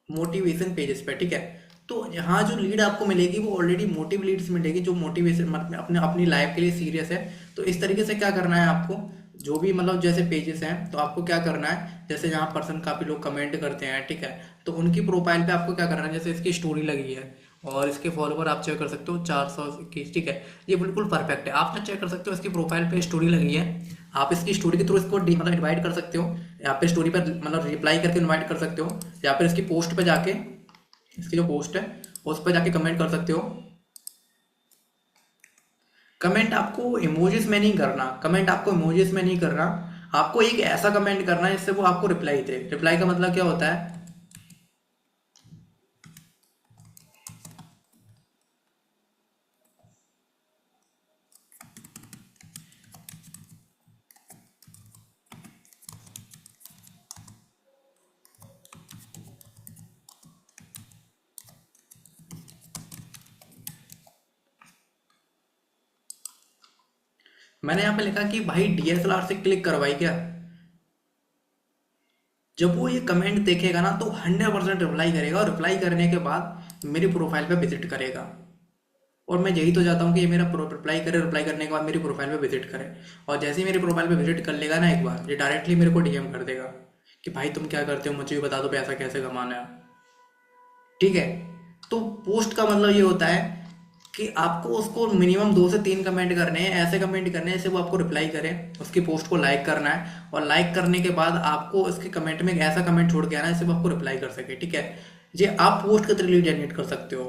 Speaker 1: मोटिवेशन पेजेस पे, ठीक है। तो यहाँ जो लीड आपको मिलेगी वो ऑलरेडी मोटिव लीड्स मिलेगी, जो मोटिवेशन मतलब अपने अपनी लाइफ के लिए सीरियस है। तो इस तरीके से क्या करना है आपको, जो भी मतलब जैसे पेजेस हैं, तो आपको क्या करना है, जैसे यहाँ पर्सन काफ़ी लोग कमेंट करते हैं, ठीक है, तो उनकी प्रोफाइल पे आपको क्या करना है, जैसे इसकी स्टोरी लगी है और इसके फॉलोवर आप चेक कर सकते हो 421, ठीक है, ये बिल्कुल परफेक्ट है। आप ना चेक कर सकते हो इसकी प्रोफाइल पे स्टोरी लगी है, आप इसकी स्टोरी के थ्रू इसको मतलब इनवाइट कर सकते हो, या फिर स्टोरी पर मतलब रिप्लाई करके इनवाइट कर सकते हो, या फिर इसकी पोस्ट पे जाके, इसकी जो पोस्ट है उस पर जाके कमेंट कर सकते हो। कमेंट आपको इमोजीज में नहीं करना, कमेंट आपको इमोजीज में नहीं करना, आपको एक ऐसा कमेंट करना है जिससे वो आपको रिप्लाई दे। रिप्लाई का मतलब क्या होता है, मैंने यहाँ पे लिखा कि भाई डीएसएलआर से क्लिक करवाई क्या। जब वो ये कमेंट देखेगा ना तो 100% रिप्लाई करेगा, और रिप्लाई करने के बाद मेरी प्रोफाइल पे विजिट करेगा। और मैं यही तो चाहता हूँ कि ये मेरा रिप्लाई करे, रिप्लाई करने के बाद मेरी प्रोफाइल पे विजिट करे, और जैसे ही मेरी प्रोफाइल पे विजिट कर लेगा ना एक बार, ये डायरेक्टली मेरे को डीएम कर देगा कि भाई तुम क्या करते हो, मुझे भी बता दो पैसा कैसे कमाना है, ठीक है। तो पोस्ट का मतलब ये होता है कि आपको उसको मिनिमम 2 से 3 कमेंट करने हैं, ऐसे कमेंट करने हैं जिससे वो आपको रिप्लाई करे, उसकी पोस्ट को लाइक करना है, और लाइक करने के बाद आपको उसके कमेंट में एक ऐसा कमेंट छोड़ के आना है जिससे वो आपको रिप्लाई कर सके, ठीक है। ये आप पोस्ट के थ्रू लीड जनरेट कर सकते हो।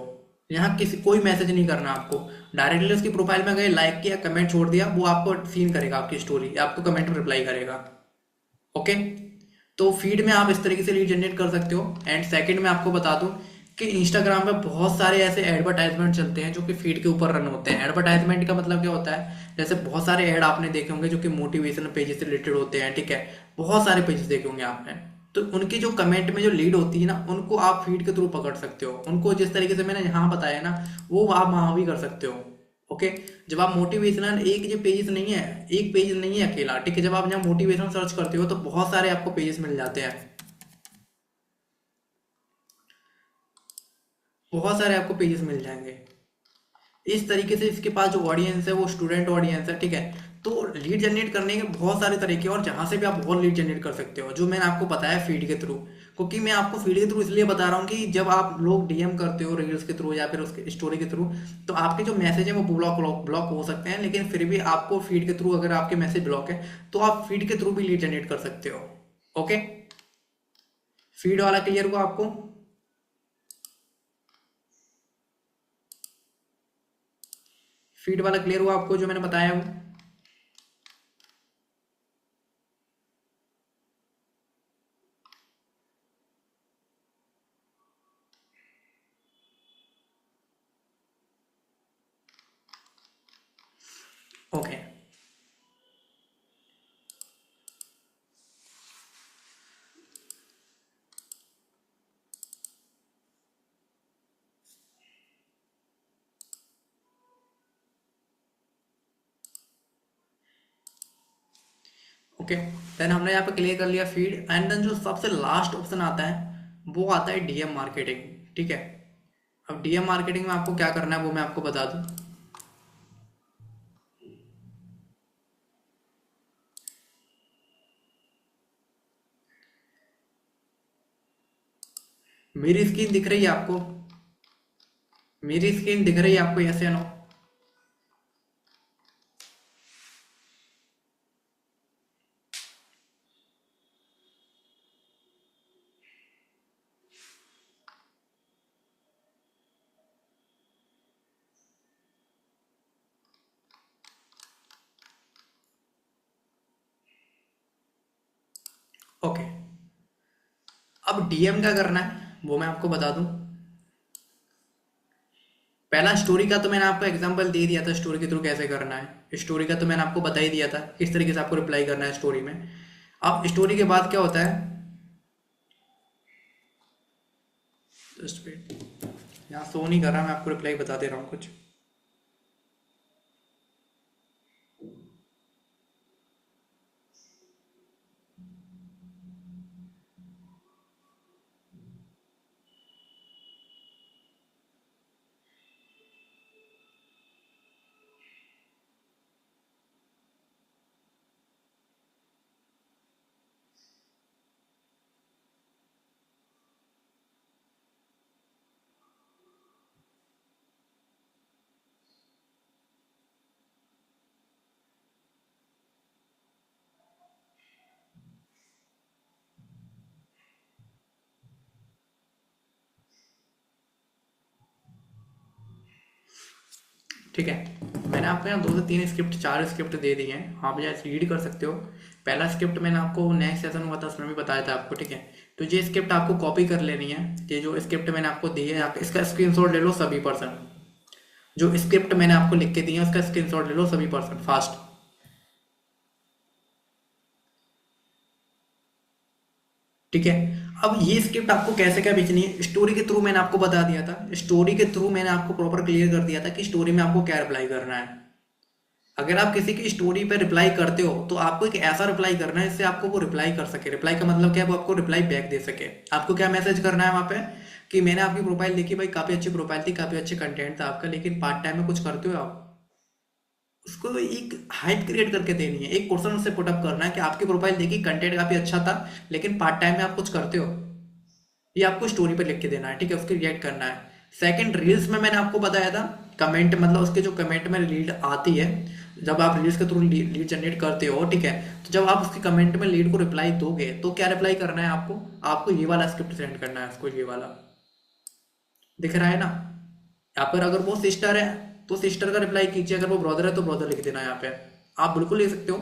Speaker 1: यहाँ किसी कोई मैसेज नहीं करना आपको, डायरेक्टली उसकी प्रोफाइल में गए, लाइक किया, कमेंट छोड़ दिया, वो आपको सीन करेगा आपकी स्टोरी, आपको कमेंट में रिप्लाई करेगा, ओके। तो फीड में आप इस तरीके से लीड जनरेट कर सकते हो। एंड सेकंड में आपको बता दूं कि इंस्टाग्राम पे बहुत सारे ऐसे एडवर्टाइजमेंट चलते हैं जो कि फीड के ऊपर रन होते हैं। एडवर्टाइजमेंट का मतलब क्या होता है, जैसे बहुत सारे ऐड आपने देखे होंगे जो कि मोटिवेशनल पेजेस से रिलेटेड होते हैं, ठीक है, बहुत सारे पेजेस देखे होंगे आपने। तो उनकी जो कमेंट में जो लीड होती है ना, उनको आप फीड के थ्रू पकड़ सकते हो। उनको जिस तरीके से मैंने यहाँ बताया ना, वो आप वहाँ भी कर सकते हो, ओके। जब आप मोटिवेशनल, एक जो पेजेस नहीं है, एक पेज नहीं है अकेला, ठीक है, जब आप यहाँ मोटिवेशन सर्च करते हो तो बहुत सारे आपको पेजेस मिल जाते हैं, बहुत सारे आपको पेजेस मिल जाएंगे। इस तरीके से इसके पास जो ऑडियंस है वो स्टूडेंट ऑडियंस है, ठीक है। तो लीड जनरेट करने के बहुत सारे तरीके हैं, और जहाँ से भी आप बहुत लीड जनरेट कर सकते हो, जो मैंने आपको बताया फीड के थ्रू। क्योंकि मैं आपको फीड के थ्रू इसलिए बता रहा हूँ कि जब आप लोग डीएम करते हो रील्स के थ्रू या फिर उसके स्टोरी के थ्रू, तो आपके जो मैसेज है वो ब्लॉक ब्लॉक ब्लॉक हो सकते हैं, लेकिन फिर भी आपको फीड के थ्रू, अगर आपके मैसेज ब्लॉक है तो आप फीड के थ्रू भी लीड जनरेट कर सकते हो, ओके। फीड वाला क्लियर हुआ आपको। फीड वाला क्लियर हुआ आपको जो मैंने बताया वो। ओके। ओके, देन हमने यहाँ पे क्लियर कर लिया फीड, एंड देन जो सबसे लास्ट ऑप्शन आता है वो आता है डीएम मार्केटिंग। ठीक है, अब डीएम मार्केटिंग में आपको क्या करना है वो मैं आपको बता दूं। मेरी स्क्रीन दिख रही है आपको? मेरी स्क्रीन दिख रही है आपको, यस या नो? ओके, अब डीएम क्या करना है वो मैं आपको बता दूं। पहला स्टोरी का तो मैंने आपको एग्जांपल दे दिया था, स्टोरी के थ्रू कैसे करना है। स्टोरी का तो मैंने आपको बता ही दिया था किस तरीके से आपको रिप्लाई करना है स्टोरी में। अब स्टोरी के बाद क्या होता है, जस्ट वेट, यहाँ शो नहीं कर रहा, मैं आपको रिप्लाई बता दे रहा हूँ कुछ। ठीक है, मैंने आपको यहाँ 2 से 3 स्क्रिप्ट, 4 स्क्रिप्ट दे दी हैं, आप यहाँ रीड कर सकते हो। पहला स्क्रिप्ट मैंने आपको नेक्स्ट सेशन हुआ था उसमें भी बताया था आपको। ठीक है, तो ये स्क्रिप्ट आपको कॉपी कर लेनी है। ये जो स्क्रिप्ट मैंने आपको दी है, आप इसका स्क्रीनशॉट ले लो सभी पर्सन। जो स्क्रिप्ट मैंने आपको लिख के दी है उसका स्क्रीनशॉट ले लो सभी पर्सन, फास्ट। ठीक है, अब ये स्क्रिप्ट आपको कैसे क्या भेजनी है, स्टोरी के थ्रू मैंने आपको बता दिया था। स्टोरी के थ्रू मैंने आपको प्रॉपर क्लियर कर दिया था कि स्टोरी में आपको क्या रिप्लाई करना है। अगर आप किसी की स्टोरी पे रिप्लाई करते हो तो आपको एक ऐसा रिप्लाई करना है जिससे आपको वो रिप्लाई कर सके। रिप्लाई का मतलब क्या है, वो आपको रिप्लाई बैक दे सके। आपको क्या मैसेज करना है वहां पे कि मैंने आपकी प्रोफाइल देखी भाई, काफी अच्छी प्रोफाइल थी, काफी अच्छे कंटेंट था आपका, लेकिन पार्ट टाइम में कुछ करते हो आप। उसको एक हाइप क्रिएट करके देनी है, एक क्वेश्चन उससे पुटअप करना है कि आपकी प्रोफाइल देखी, कंटेंट काफी अच्छा था, लेकिन पार्ट टाइम में आप कुछ करते हो। ये आपको स्टोरी पे लिख के देना है। ठीक है, उसके रिएक्ट करना है। सेकंड, रील्स में मैंने आपको बताया था कमेंट, मतलब उसके जो कमेंट में लीड आती है, जब आप रील्स के थ्रू लीड जनरेट करते हो, ठीक है, तो जब आप उसके कमेंट में लीड को रिप्लाई दोगे तो क्या रिप्लाई करना है आपको, आपको ये वाला स्क्रिप्ट सेंड करना है उसको, ये वाला दिख रहा है ना। यहाँ पर अगर वो सिस्टर है तो सिस्टर का रिप्लाई कीजिए, अगर वो ब्रदर है तो ब्रदर लिख देना। यहाँ पे आप बिल्कुल ले सकते हो।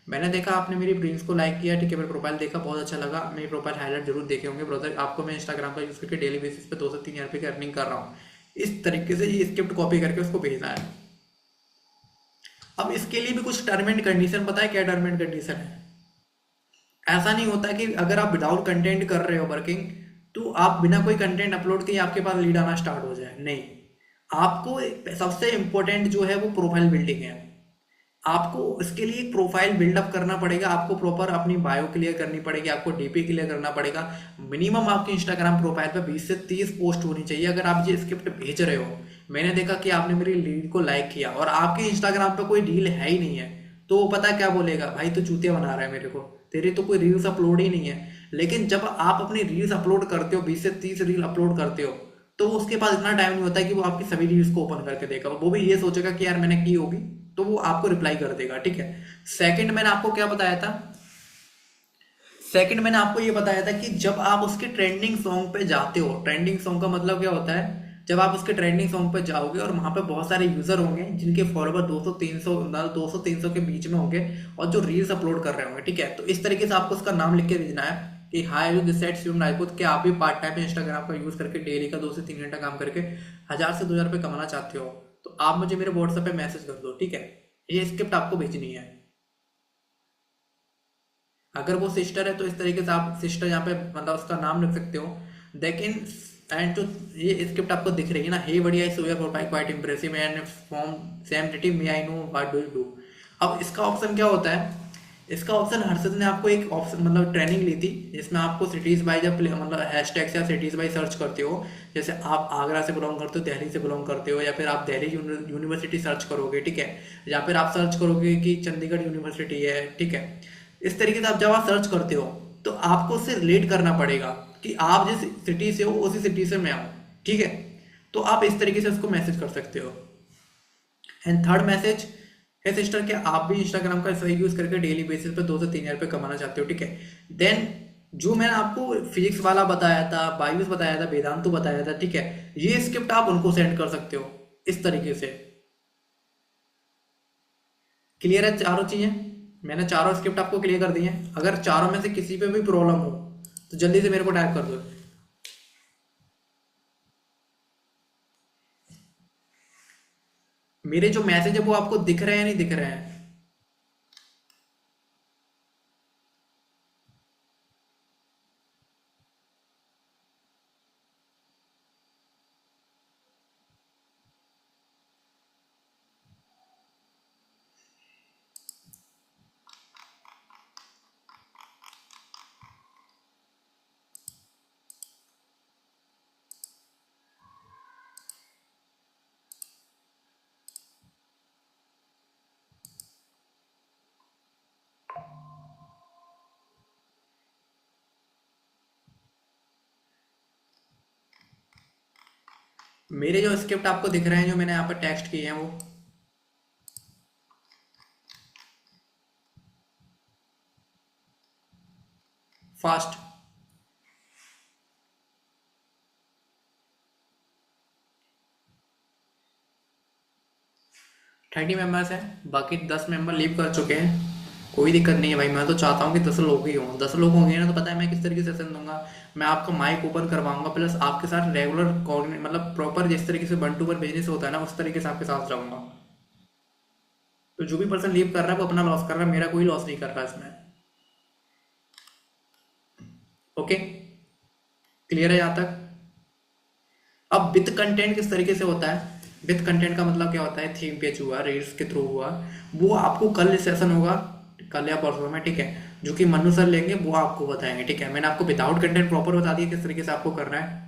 Speaker 1: मैंने देखा आपने मेरी रील्स को लाइक किया, ठीक है, मेरी प्रोफाइल देखा, बहुत अच्छा लगा, मेरी प्रोफाइल हाईलाइट जरूर देखे होंगे ब्रदर, आपको मैं इंस्टाग्राम पर यूज करके डेली बेसिस पे 2 से 3 हज़ार रुपये की अर्निंग कर रहा हूँ। इस तरीके से ये स्क्रिप्ट कॉपी करके उसको भेजना है। अब इसके लिए भी कुछ टर्म एंड कंडीशन, पता है क्या टर्म एंड कंडीशन है? ऐसा नहीं होता कि अगर आप विदाउट कंटेंट कर रहे हो वर्किंग, तो आप बिना कोई कंटेंट अपलोड किए आपके पास लीड आना स्टार्ट हो जाए, नहीं। आपको सबसे इंपॉर्टेंट जो है वो प्रोफाइल बिल्डिंग है। आपको इसके लिए प्रोफाइल बिल्डअप करना पड़ेगा, आपको प्रॉपर अपनी बायो क्लियर करनी पड़ेगी, आपको डीपी क्लियर करना पड़ेगा। मिनिमम आपकी इंस्टाग्राम प्रोफाइल पे 20 से 30 पोस्ट होनी चाहिए। अगर आप ये स्क्रिप्ट भेज रहे हो, मैंने देखा कि आपने मेरी रील को लाइक किया और आपके इंस्टाग्राम पे कोई रील है ही नहीं है, तो वो पता क्या बोलेगा, भाई तो चूतिया बना रहा है मेरे को, तेरी तो कोई रील्स अपलोड ही नहीं है। लेकिन जब आप अपनी रील्स अपलोड करते हो, 20 से 30 रील अपलोड करते हो, तो उसके पास इतना टाइम नहीं होता है कि वो आपकी सभी रील्स को ओपन करके देगा। वो भी ये सोचेगा कि यार मैंने की होगी, तो वो आपको रिप्लाई कर देगा। ठीक है, सेकंड मैंने आपको क्या बताया था, सेकंड मैंने आपको ये बताया था कि जब आप उसके ट्रेंडिंग सॉन्ग पे जाते हो, ट्रेंडिंग सॉन्ग का मतलब क्या होता है, जब आप उसके ट्रेंडिंग सॉन्ग पे जाओगे और वहां पे बहुत सारे यूजर होंगे जिनके फॉलोवर 200-300, 200-300 के बीच में होंगे, और जो रील्स अपलोड कर रहे होंगे, ठीक है, तो इस तरीके से आपको उसका नाम लिख के भेजना है कि hi you this side Shivam Rajput, क्या आप भी पार्ट टाइम में इंस्टाग्राम का यूज करके डेली का 2 से 3 घंटा काम करके 1000 से 2000 रुपये कमाना चाहते हो, तो आप मुझे मेरे व्हाट्सएप पे मैसेज कर दो। ठीक है, ये स्क्रिप्ट आपको भेजनी है। अगर वो सिस्टर है तो इस तरीके से आप सिस्टर यहाँ पे मतलब उसका नाम लिख सकते हो। लेकिन एंड जो ये स्क्रिप्ट आपको दिख रही है ना, हे बढ़िया so your profile quite impressive and from same डिटी may I know what do you do. अब इसका ऑप्शन क्या होता है इसका ऑप्शन हर्षद ने आपको एक ऑप्शन मतलब ट्रेनिंग ली थी, जिसमें आपको सिटीज बाई जब मतलब हैशटैग या सिटीज बाई सर्च करते हो, जैसे आप आगरा से बिलोंग करते हो, दिल्ली से बिलोंग करते हो, या फिर आप दिल्ली यूनिवर्सिटी सर्च करोगे, ठीक है, या फिर आप सर्च करोगे कि चंडीगढ़ यूनिवर्सिटी है, ठीक है। इस तरीके से आप जब आप सर्च करते हो तो आपको उससे रिलेट करना पड़ेगा कि आप जिस सिटी से हो उसी सिटी से मैं हूँ, ठीक है। तो आप इस तरीके से उसको मैसेज कर सकते हो। एंड थर्ड मैसेज है सिस्टर, कि आप भी इंस्टाग्राम का सही यूज करके डेली बेसिस पे 2 से 3 हज़ार रुपये कमाना चाहते हो, ठीक है। देन जो मैंने आपको फिजिक्स वाला बताया था, बायोस बताया था, वेदांतु बताया था, ठीक है, ये स्क्रिप्ट आप उनको सेंड कर सकते हो इस तरीके से। क्लियर है चारों चीजें? मैंने चारों स्क्रिप्ट आपको क्लियर कर दी हैं। अगर चारों में से किसी पे भी प्रॉब्लम हो तो जल्दी से मेरे को टाइप कर दो। मेरे जो मैसेज है वो आपको दिख रहे हैं नहीं दिख रहे हैं? मेरे जो स्क्रिप्ट आपको दिख रहे हैं, जो मैंने यहाँ पर टेक्स्ट किए हैं, वो फास्ट 30 मेंबर्स हैं, बाकी 10 मेंबर लीव कर चुके हैं। कोई दिक्कत नहीं है भाई, मैं तो चाहता हूँ कि 10 लोग ही हों। 10 लोग होंगे ना तो पता है मैं किस तरीके से सेशन दूंगा। मैं आपको माइक ओपन करवाऊंगा, प्लस आपके साथ रेगुलर कोऑर्डिनेट मतलब प्रॉपर जिस तरीके से 1 to 1 बिजनेस होता है ना, उस तरीके से आपके साथ रहूंगा। तो जो भी पर्सन लीव कर रहा है वो अपना लॉस कर रहा है, मेरा कोई लॉस नहीं कर रहा इसमें। ओके, क्लियर है यहाँ तक? अब विथ कंटेंट किस तरीके से होता है? विथ कंटेंट का मतलब क्या होता है? थीम पेज हुआ, रील्स के थ्रू हुआ, वो आपको कल सेशन होगा, कल या परसों में, ठीक है, जो कि मनु सर लेंगे, वो आपको बताएंगे, ठीक है। मैंने आपको विदाउट कंटेंट प्रॉपर बता दिया किस तरीके से आपको करना है।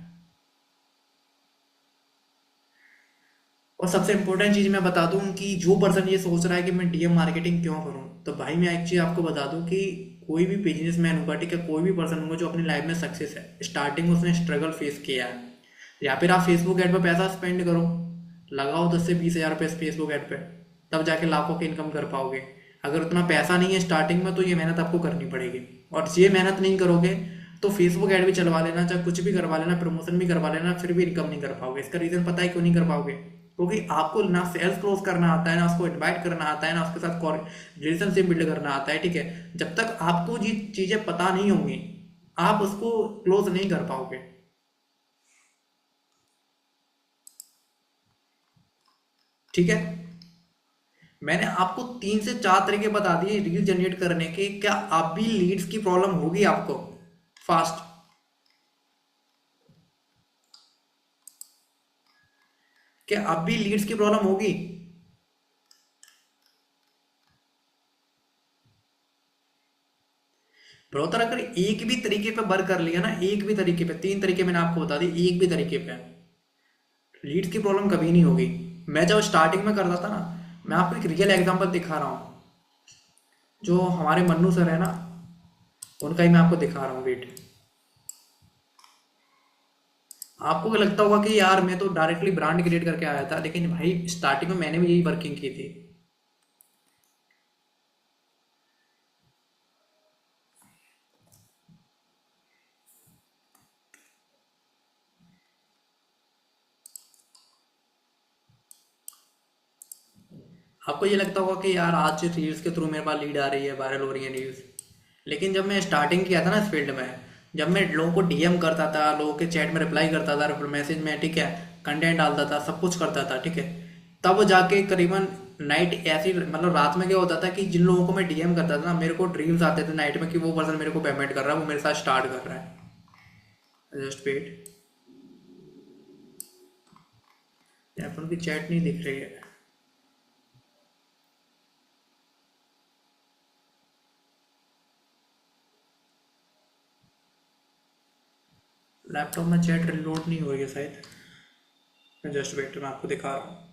Speaker 1: और सबसे इंपॉर्टेंट चीज मैं बता दूं कि जो पर्सन ये सोच रहा है कि मैं डीएम मार्केटिंग क्यों करूं, तो भाई मैं एक चीज आपको बता दूं कि कोई भी बिजनेसमैन होगा, ठीक है, कोई भी पर्सन होगा जो अपनी लाइफ में सक्सेस है, स्टार्टिंग में उसने स्ट्रगल फेस किया है। या फिर आप फेसबुक एड पर पैसा स्पेंड करो, लगाओ 10 से 20 हज़ार रुपये फेसबुक एड पे, तब जाके लाखों की इनकम कर पाओगे। अगर उतना पैसा नहीं है स्टार्टिंग में तो ये मेहनत आपको करनी पड़ेगी। और ये मेहनत नहीं करोगे तो फेसबुक ऐड भी चलवा लेना, चाहे कुछ भी करवा लेना, प्रमोशन भी करवा लेना, फिर भी इनकम नहीं कर पाओगे। इसका रीजन पता है क्यों नहीं कर पाओगे? क्योंकि आपको ना सेल्स क्लोज करना आता है, ना उसको इनवाइट करना आता है, ना उसके साथ रिलेशनशिप बिल्ड करना आता है, ठीक है। जब तक आपको ये चीजें पता नहीं होंगी आप उसको क्लोज नहीं कर पाओगे, ठीक है। मैंने आपको 3 से 4 तरीके बता दिए रील जनरेट करने के। क्या आप भी लीड्स की प्रॉब्लम होगी आपको फास्ट? क्या अब भी लीड्स की प्रॉब्लम होगी? ब्रोतर अगर एक भी तरीके पे वर्क कर लिया ना, एक भी तरीके पे, 3 तरीके मैंने आपको बता दी, एक भी तरीके पे लीड्स की प्रॉब्लम कभी नहीं होगी। मैं जब स्टार्टिंग में करता था ना, मैं आपको एक रियल एग्जांपल दिखा रहा हूँ। जो हमारे मन्नू सर है ना, उनका ही मैं आपको दिखा रहा हूँ, वेट। आपको क्या लगता होगा कि यार मैं तो डायरेक्टली ब्रांड क्रिएट करके आया था, लेकिन भाई स्टार्टिंग में मैंने भी यही वर्किंग की थी। आपको ये लगता होगा कि यार आज रील्स के थ्रू मेरे पास लीड आ रही है, वायरल हो रही है रील्स, लेकिन जब मैं स्टार्टिंग किया था ना इस फील्ड में, जब मैं लोगों को डीएम करता था, लोगों के चैट में रिप्लाई करता था, मैसेज में, ठीक है, कंटेंट डालता था, सब कुछ करता था, ठीक है, तब जाके करीबन नाइट ऐसी मतलब रात में क्या होता था कि जिन लोगों को मैं डीएम करता था ना, मेरे को ड्रीम्स आते थे नाइट में कि वो पर्सन मेरे को पेमेंट कर रहा है, वो मेरे साथ स्टार्ट कर रहा है। जस्ट वेट, यहाँ पर उनकी चैट नहीं दिख रही है। लैपटॉप में चैट रिलोड नहीं हो रही है शायद। जस्ट वेट, मैं आपको दिखा रहा हूँ।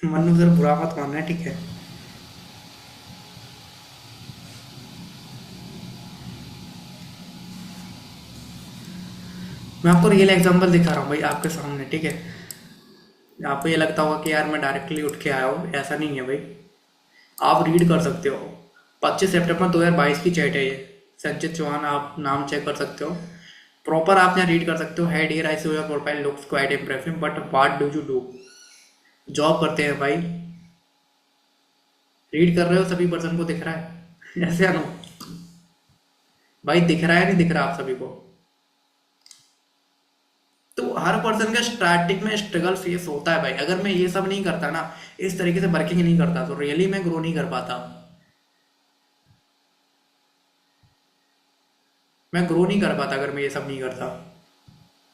Speaker 1: मन्नू सर बुरा मत मानना, ठीक है। मैं आपको रियल एग्जांपल दिखा रहा हूँ भाई आपके सामने, ठीक है। आपको ये लगता होगा कि यार मैं डायरेक्टली उठ के आया हूँ, ऐसा नहीं है भाई। आप रीड कर सकते हो। 25 सितंबर 2022 की चैट है ये। संचित चौहान, आप नाम चेक कर सकते हो। प्रॉपर आप यहाँ रीड कर सकते हो। Head here I see your profile looks quite impressive but what do you do. Job करते हैं भाई। रीड कर रहे हो, सभी पर्सन को दिख रहा है ऐसे अनु भाई, दिख रहा है नहीं दिख रहा आप सभी को? तो हर पर्सन का स्टार्टिंग में स्ट्रगल फेस होता है भाई। अगर मैं ये सब नहीं करता ना, इस तरीके से वर्किंग नहीं करता, तो रियली मैं ग्रो नहीं कर पाता। मैं ग्रो नहीं कर पाता अगर मैं ये सब नहीं करता।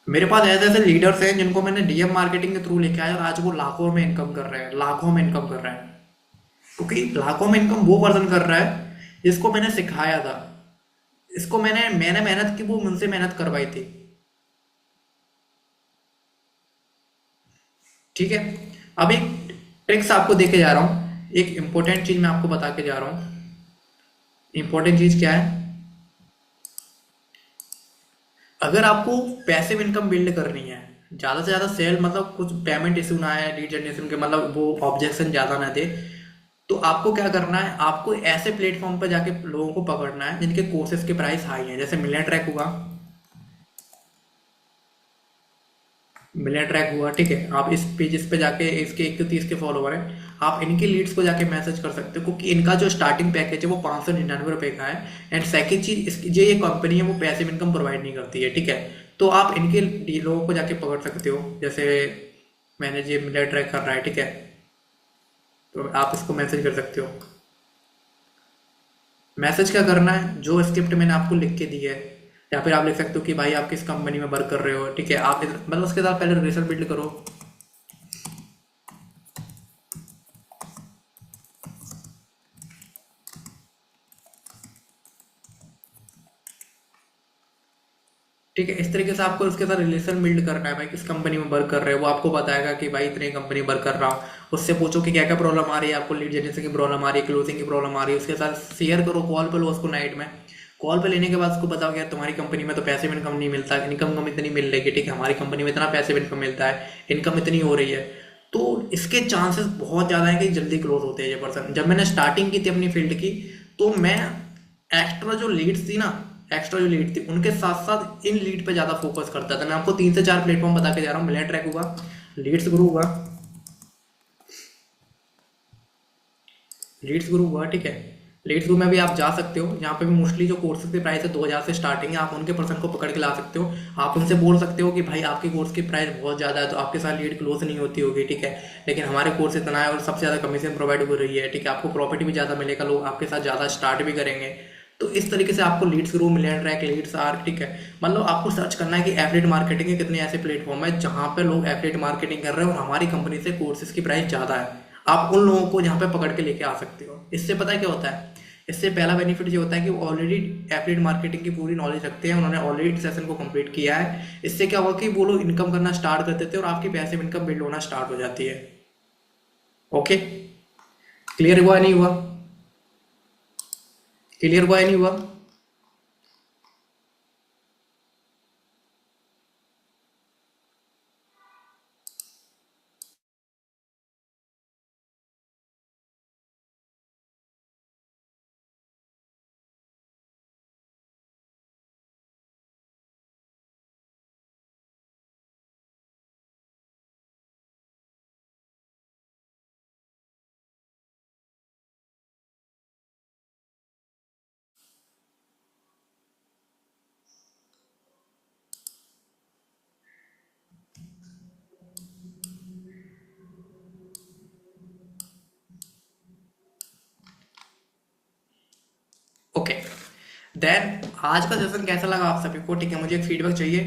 Speaker 1: मेरे पास ऐसे ऐसे लीडर्स हैं जिनको मैंने डीएम मार्केटिंग के थ्रू लेके आया, और आज वो लाखों में इनकम कर रहे हैं, लाखों में इनकम कर रहे हैं। क्योंकि लाखों में इनकम वो पर्सन कर रहा है जिसको मैंने सिखाया था। इसको मैंने मैंने मेहनत की, वो मुझसे मेहनत करवाई थी। ठीक है। अब एक ट्रिक्स आपको देके जा रहा हूँ, एक इंपॉर्टेंट चीज मैं आपको बता के जा रहा हूँ। इंपॉर्टेंट चीज क्या है? अगर आपको पैसिव इनकम बिल्ड करनी है, ज्यादा से ज्यादा सेल, मतलब कुछ पेमेंट इशू ना है, लीड जनरेशन के मतलब वो ऑब्जेक्शन ज्यादा ना दे, तो आपको क्या करना है? आपको ऐसे प्लेटफॉर्म पर जाके लोगों को पकड़ना है जिनके कोर्सेज के प्राइस हाई हैं। जैसे मिलियन ट्रैक हुआ, मिलियन ट्रैक हुआ, ठीक है। आप इस पेजेस पे जाके, इसके 130 के फॉलोवर हैं, आप इनकी लीड्स को जाके मैसेज कर सकते हो, क्योंकि इनका जो स्टार्टिंग पैकेज है वो 599 रुपये का है। एंड सेकेंड चीज, इसकी जो ये कंपनी है वो पैसिव इनकम प्रोवाइड नहीं करती है, ठीक है। तो आप इनके लोगों को जाके पकड़ सकते हो। जैसे मैंने ये मिलियन ट्रैक कर रहा है, ठीक है, तो आप इसको मैसेज कर सकते हो। मैसेज क्या करना है? जो स्क्रिप्ट मैंने आपको लिख के दी है, या फिर आप लिख सकते हो कि भाई आप किस कंपनी में वर्क कर रहे हो, ठीक है। आप मतलब उसके साथ पहले रिलेशन बिल्ड करो। ठीक है, इस तरीके से आपको उसके साथ रिलेशन बिल्ड करना है। भाई किस कंपनी में वर्क कर रहे हो, वो आपको बताएगा कि भाई इतनी कंपनी वर्क कर रहा हूँ। उससे पूछो कि क्या क्या प्रॉब्लम आ रही है आपको, लीड जनरेशन की प्रॉब्लम आ रही है, क्लोजिंग की प्रॉब्लम आ रही है, उसके साथ शेयर करो। कॉल पे लो उसको नाइट में। कॉल पे लेने के बाद उसको बताओ कि यार तुम्हारी कंपनी में तो पैसिव इनकम नहीं मिलता, इनकम कम इतनी मिल रही है, ठीक है, हमारी कंपनी में इतना पैसिव इनकम मिलता है, इनकम इतनी हो रही है। तो इसके चांसेस बहुत ज़्यादा हैं कि जल्दी क्लोज होते हैं ये पर्सन। जब मैंने स्टार्टिंग की थी अपनी फील्ड की, तो मैं एक्स्ट्रा जो लीड्स थी ना, एक्स्ट्रा जो लीड थी उनके साथ साथ इन लीड पे ज़्यादा फोकस करता था। मैं आपको 3 से 4 प्लेटफॉर्म बता के जा रहा हूँ। मिलियन ट्रैक हुआ, लीड्स गुरु हुआ, लीड्स गुरु हुआ, ठीक है। लीड्स गुरु में भी आप जा सकते हो। यहाँ पे भी मोस्टली जो कोर्सेज की प्राइस है 2000 से स्टार्टिंग है। आप उनके पर्सन को पकड़ के ला सकते हो। आप उनसे बोल सकते हो कि भाई आपके कोर्स की प्राइस बहुत ज़्यादा है, तो आपके साथ लीड क्लोज नहीं होती होगी, ठीक है, लेकिन हमारे कोर्स इतना है और सबसे ज़्यादा कमीशन प्रोवाइड हो रही है, ठीक है, आपको प्रॉफिट भी ज़्यादा मिलेगा, लोग आपके साथ ज़्यादा स्टार्ट भी करेंगे। तो इस तरीके से आपको leads grow, million track, leads arc, ठीक है। मतलब आपको सर्च करना है कि एफिलिएट मार्केटिंग के कितने ऐसे प्लेटफॉर्म है जहाँ पे लोग एफिलिएट मार्केटिंग कर रहे हैं और हमारी कंपनी से कोर्सेज की प्राइस ज़्यादा है। आप उन लोगों को यहाँ पे पकड़ के लेके आ सकते हो। इससे पता है क्या होता है? इससे पहला बेनिफिट ये होता है कि वो ऑलरेडी एफिलिएट मार्केटिंग की पूरी नॉलेज रखते हैं, उन्होंने ऑलरेडी सेशन को कंप्लीट किया है। इससे क्या हुआ कि वो लोग इनकम करना स्टार्ट कर देते हैं और आपकी पैसिव इनकम बिल्ड होना स्टार्ट हो जाती है। ओके, क्लियर हुआ नहीं हुआ? क्लियर हुआ या नहीं हुआ? ओके, देन आज का सेशन कैसा लगा आप सभी को? ठीक है, मुझे एक फीडबैक चाहिए।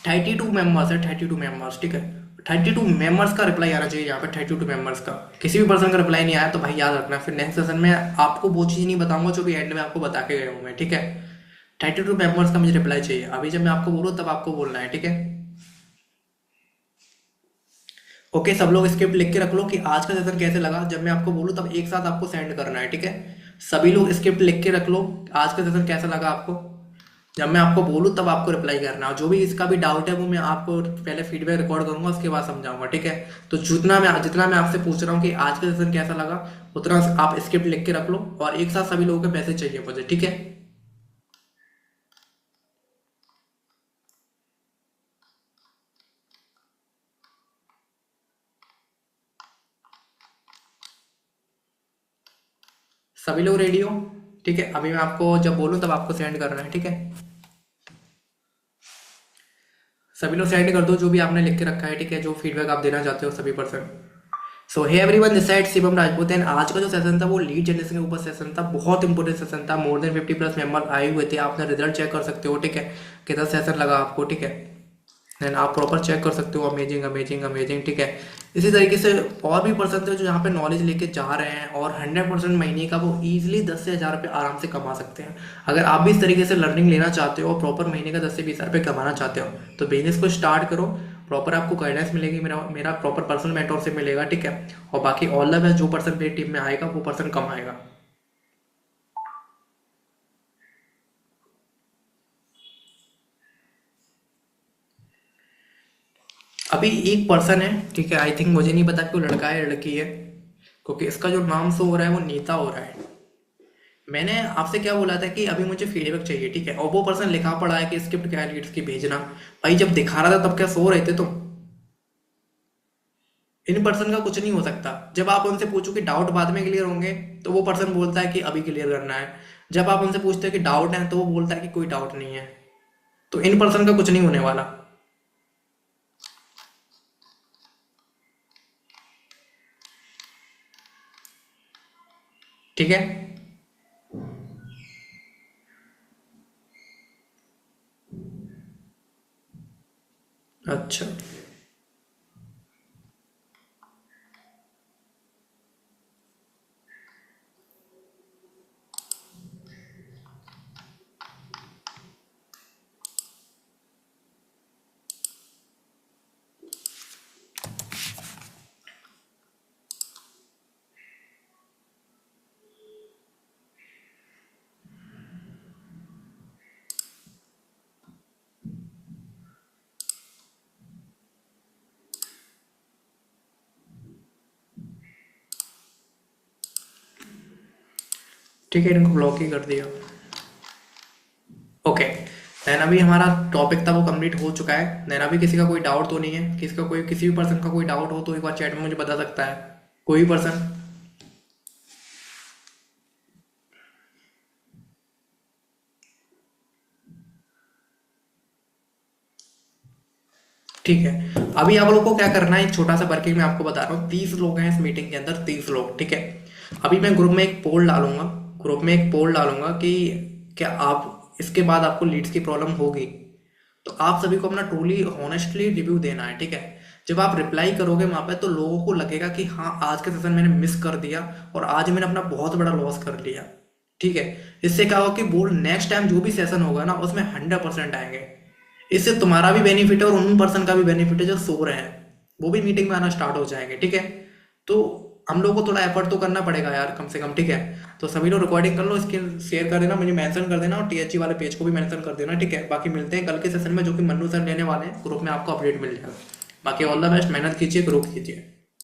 Speaker 1: 32 मेंबर्स है, 32 मेंबर्स, ठीक है। 32 मेंबर्स का रिप्लाई आना चाहिए यहाँ पे। 32 मेंबर्स का किसी भी पर्सन का रिप्लाई नहीं आया तो भाई याद रखना, फिर नेक्स्ट सेशन में आपको वो चीज़ नहीं बताऊंगा जो भी एंड में आपको बता के गया हूँ मैं, ठीक है। 32 मेंबर्स का मुझे रिप्लाई चाहिए। अभी जब मैं आपको बोलूँ तब आपको बोलना है, ठीक है। ओके, सब लोग स्क्रिप्ट लिख के रख लो कि आज का सेशन कैसे लगा। जब मैं आपको बोलूँ तब एक साथ आपको सेंड करना है, ठीक है। सभी लोग स्क्रिप्ट लिख के रख लो, आज का सेशन कैसा लगा आपको। जब मैं आपको बोलूँ तब आपको रिप्लाई करना है। और जो भी इसका भी डाउट है वो मैं आपको पहले फीडबैक रिकॉर्ड करूंगा, उसके बाद समझाऊंगा, ठीक है। तो जितना मैं आपसे पूछ रहा हूँ कि आज का सेशन कैसा लगा, उतना आप स्क्रिप्ट लिख के रख लो और एक साथ सभी लोगों के मैसेज चाहिए मुझे, ठीक है। सभी लोग रेडी हो? ठीक है, अभी मैं आपको जब बोलूँ तब आपको सेंड करना है, ठीक है। सभी लोग सेंड कर दो जो भी आपने लिख के रखा है, ठीक है, जो फीडबैक आप देना चाहते हो सभी person. So hey everyone, this side Shivam Rajput and आज का जो सेशन था वो लीड जनरेशन के ऊपर सेशन था। बहुत इंपॉर्टेंट सेशन था। मोर देन 50+ मेंबर आए हुए थे। आपने रिजल्ट चेक कर सकते हो, ठीक है, कितना सेशन लगा आपको, ठीक है। देन आप प्रॉपर चेक कर सकते हो। अमेजिंग अमेजिंग अमेजिंग, ठीक है। इसी तरीके से और भी पर्सन थे जो यहाँ पे नॉलेज लेके जा रहे हैं और 100% महीने का वो ईजिली 10 से 1000 रुपये आराम से कमा सकते हैं। अगर आप भी इस तरीके से लर्निंग लेना चाहते हो और प्रॉपर महीने का 10 से 20 रुपये कमाना चाहते हो तो बिजनेस को स्टार्ट करो। प्रॉपर आपको गाइडेंस मिलेगी, मेरा मेरा प्रॉपर पर्सनल मेंटोरशिप मिलेगा, ठीक है। और बाकी ऑल द बेस्ट। जो पर्सन मेरी टीम में आएगा वो पर्सन कमाएगा। अभी एक पर्सन है, ठीक है, आई थिंक, मुझे नहीं पता कि वो लड़का है या लड़की है, क्योंकि इसका जो नाम शो हो रहा है वो नीता हो रहा है। मैंने आपसे क्या बोला था कि अभी मुझे फीडबैक चाहिए, ठीक है, और वो पर्सन लिखा पड़ा है कि स्क्रिप्ट क्या है लीड्स की भेजना। भाई जब दिखा रहा था तब क्या सो रहे थे तुम? इन पर्सन का कुछ नहीं हो सकता। जब आप उनसे पूछो कि डाउट बाद में क्लियर होंगे तो वो पर्सन बोलता है कि अभी क्लियर करना है। जब आप उनसे पूछते हो कि डाउट है तो वो बोलता है कि कोई डाउट नहीं है। तो इन पर्सन का कुछ नहीं होने वाला, ठीक है। अच्छा, ठीक है, इनको ब्लॉक ही कर दिया। ओके, देन अभी हमारा टॉपिक था वो कंप्लीट हो चुका है। देन अभी किसी का कोई डाउट तो नहीं है? किसी भी पर्सन का कोई डाउट हो तो एक बार चैट में मुझे बता सकता है, कोई भी पर्सन। ठीक है, अभी आप लोग को क्या करना है, एक छोटा सा वर्किंग मैं आपको बता रहा हूँ। 30 लोग हैं इस मीटिंग के अंदर, 30 लोग, ठीक है। अभी मैं ग्रुप में एक पोल डालूंगा, कि क्या आप इसके बाद आपको लीड्स की प्रॉब्लम होगी तो आप सभी को अपना ट्रूली हॉनेस्टली रिव्यू देना है, ठीक है। जब आप रिप्लाई करोगे वहां पे तो लोगों को लगेगा कि हाँ, आज के सेशन मैंने मिस कर दिया और आज मैंने अपना बहुत बड़ा लॉस कर लिया, ठीक है। इससे क्या होगा कि वो नेक्स्ट टाइम जो भी सेशन होगा ना उसमें 100% आएंगे। इससे तुम्हारा भी बेनिफिट है और उन पर्सन का भी बेनिफिट है जो सो रहे हैं, वो भी मीटिंग में आना स्टार्ट हो जाएंगे, ठीक है। तो हम लोग को थोड़ा एफर्ट तो करना पड़ेगा यार, कम से कम, ठीक है। तो सभी लोग रिकॉर्डिंग कर लो, इसके शेयर कर देना, मुझे मेंशन कर देना और टीएचई वाले पेज को भी मेंशन कर देना, ठीक है। बाकी मिलते हैं कल के सेशन में जो कि मन्नू सर लेने वाले हैं। ग्रुप में आपको अपडेट मिल जाएगा। बाकी ऑल द बेस्ट, मेहनत कीजिए, ग्रोथ कीजिए।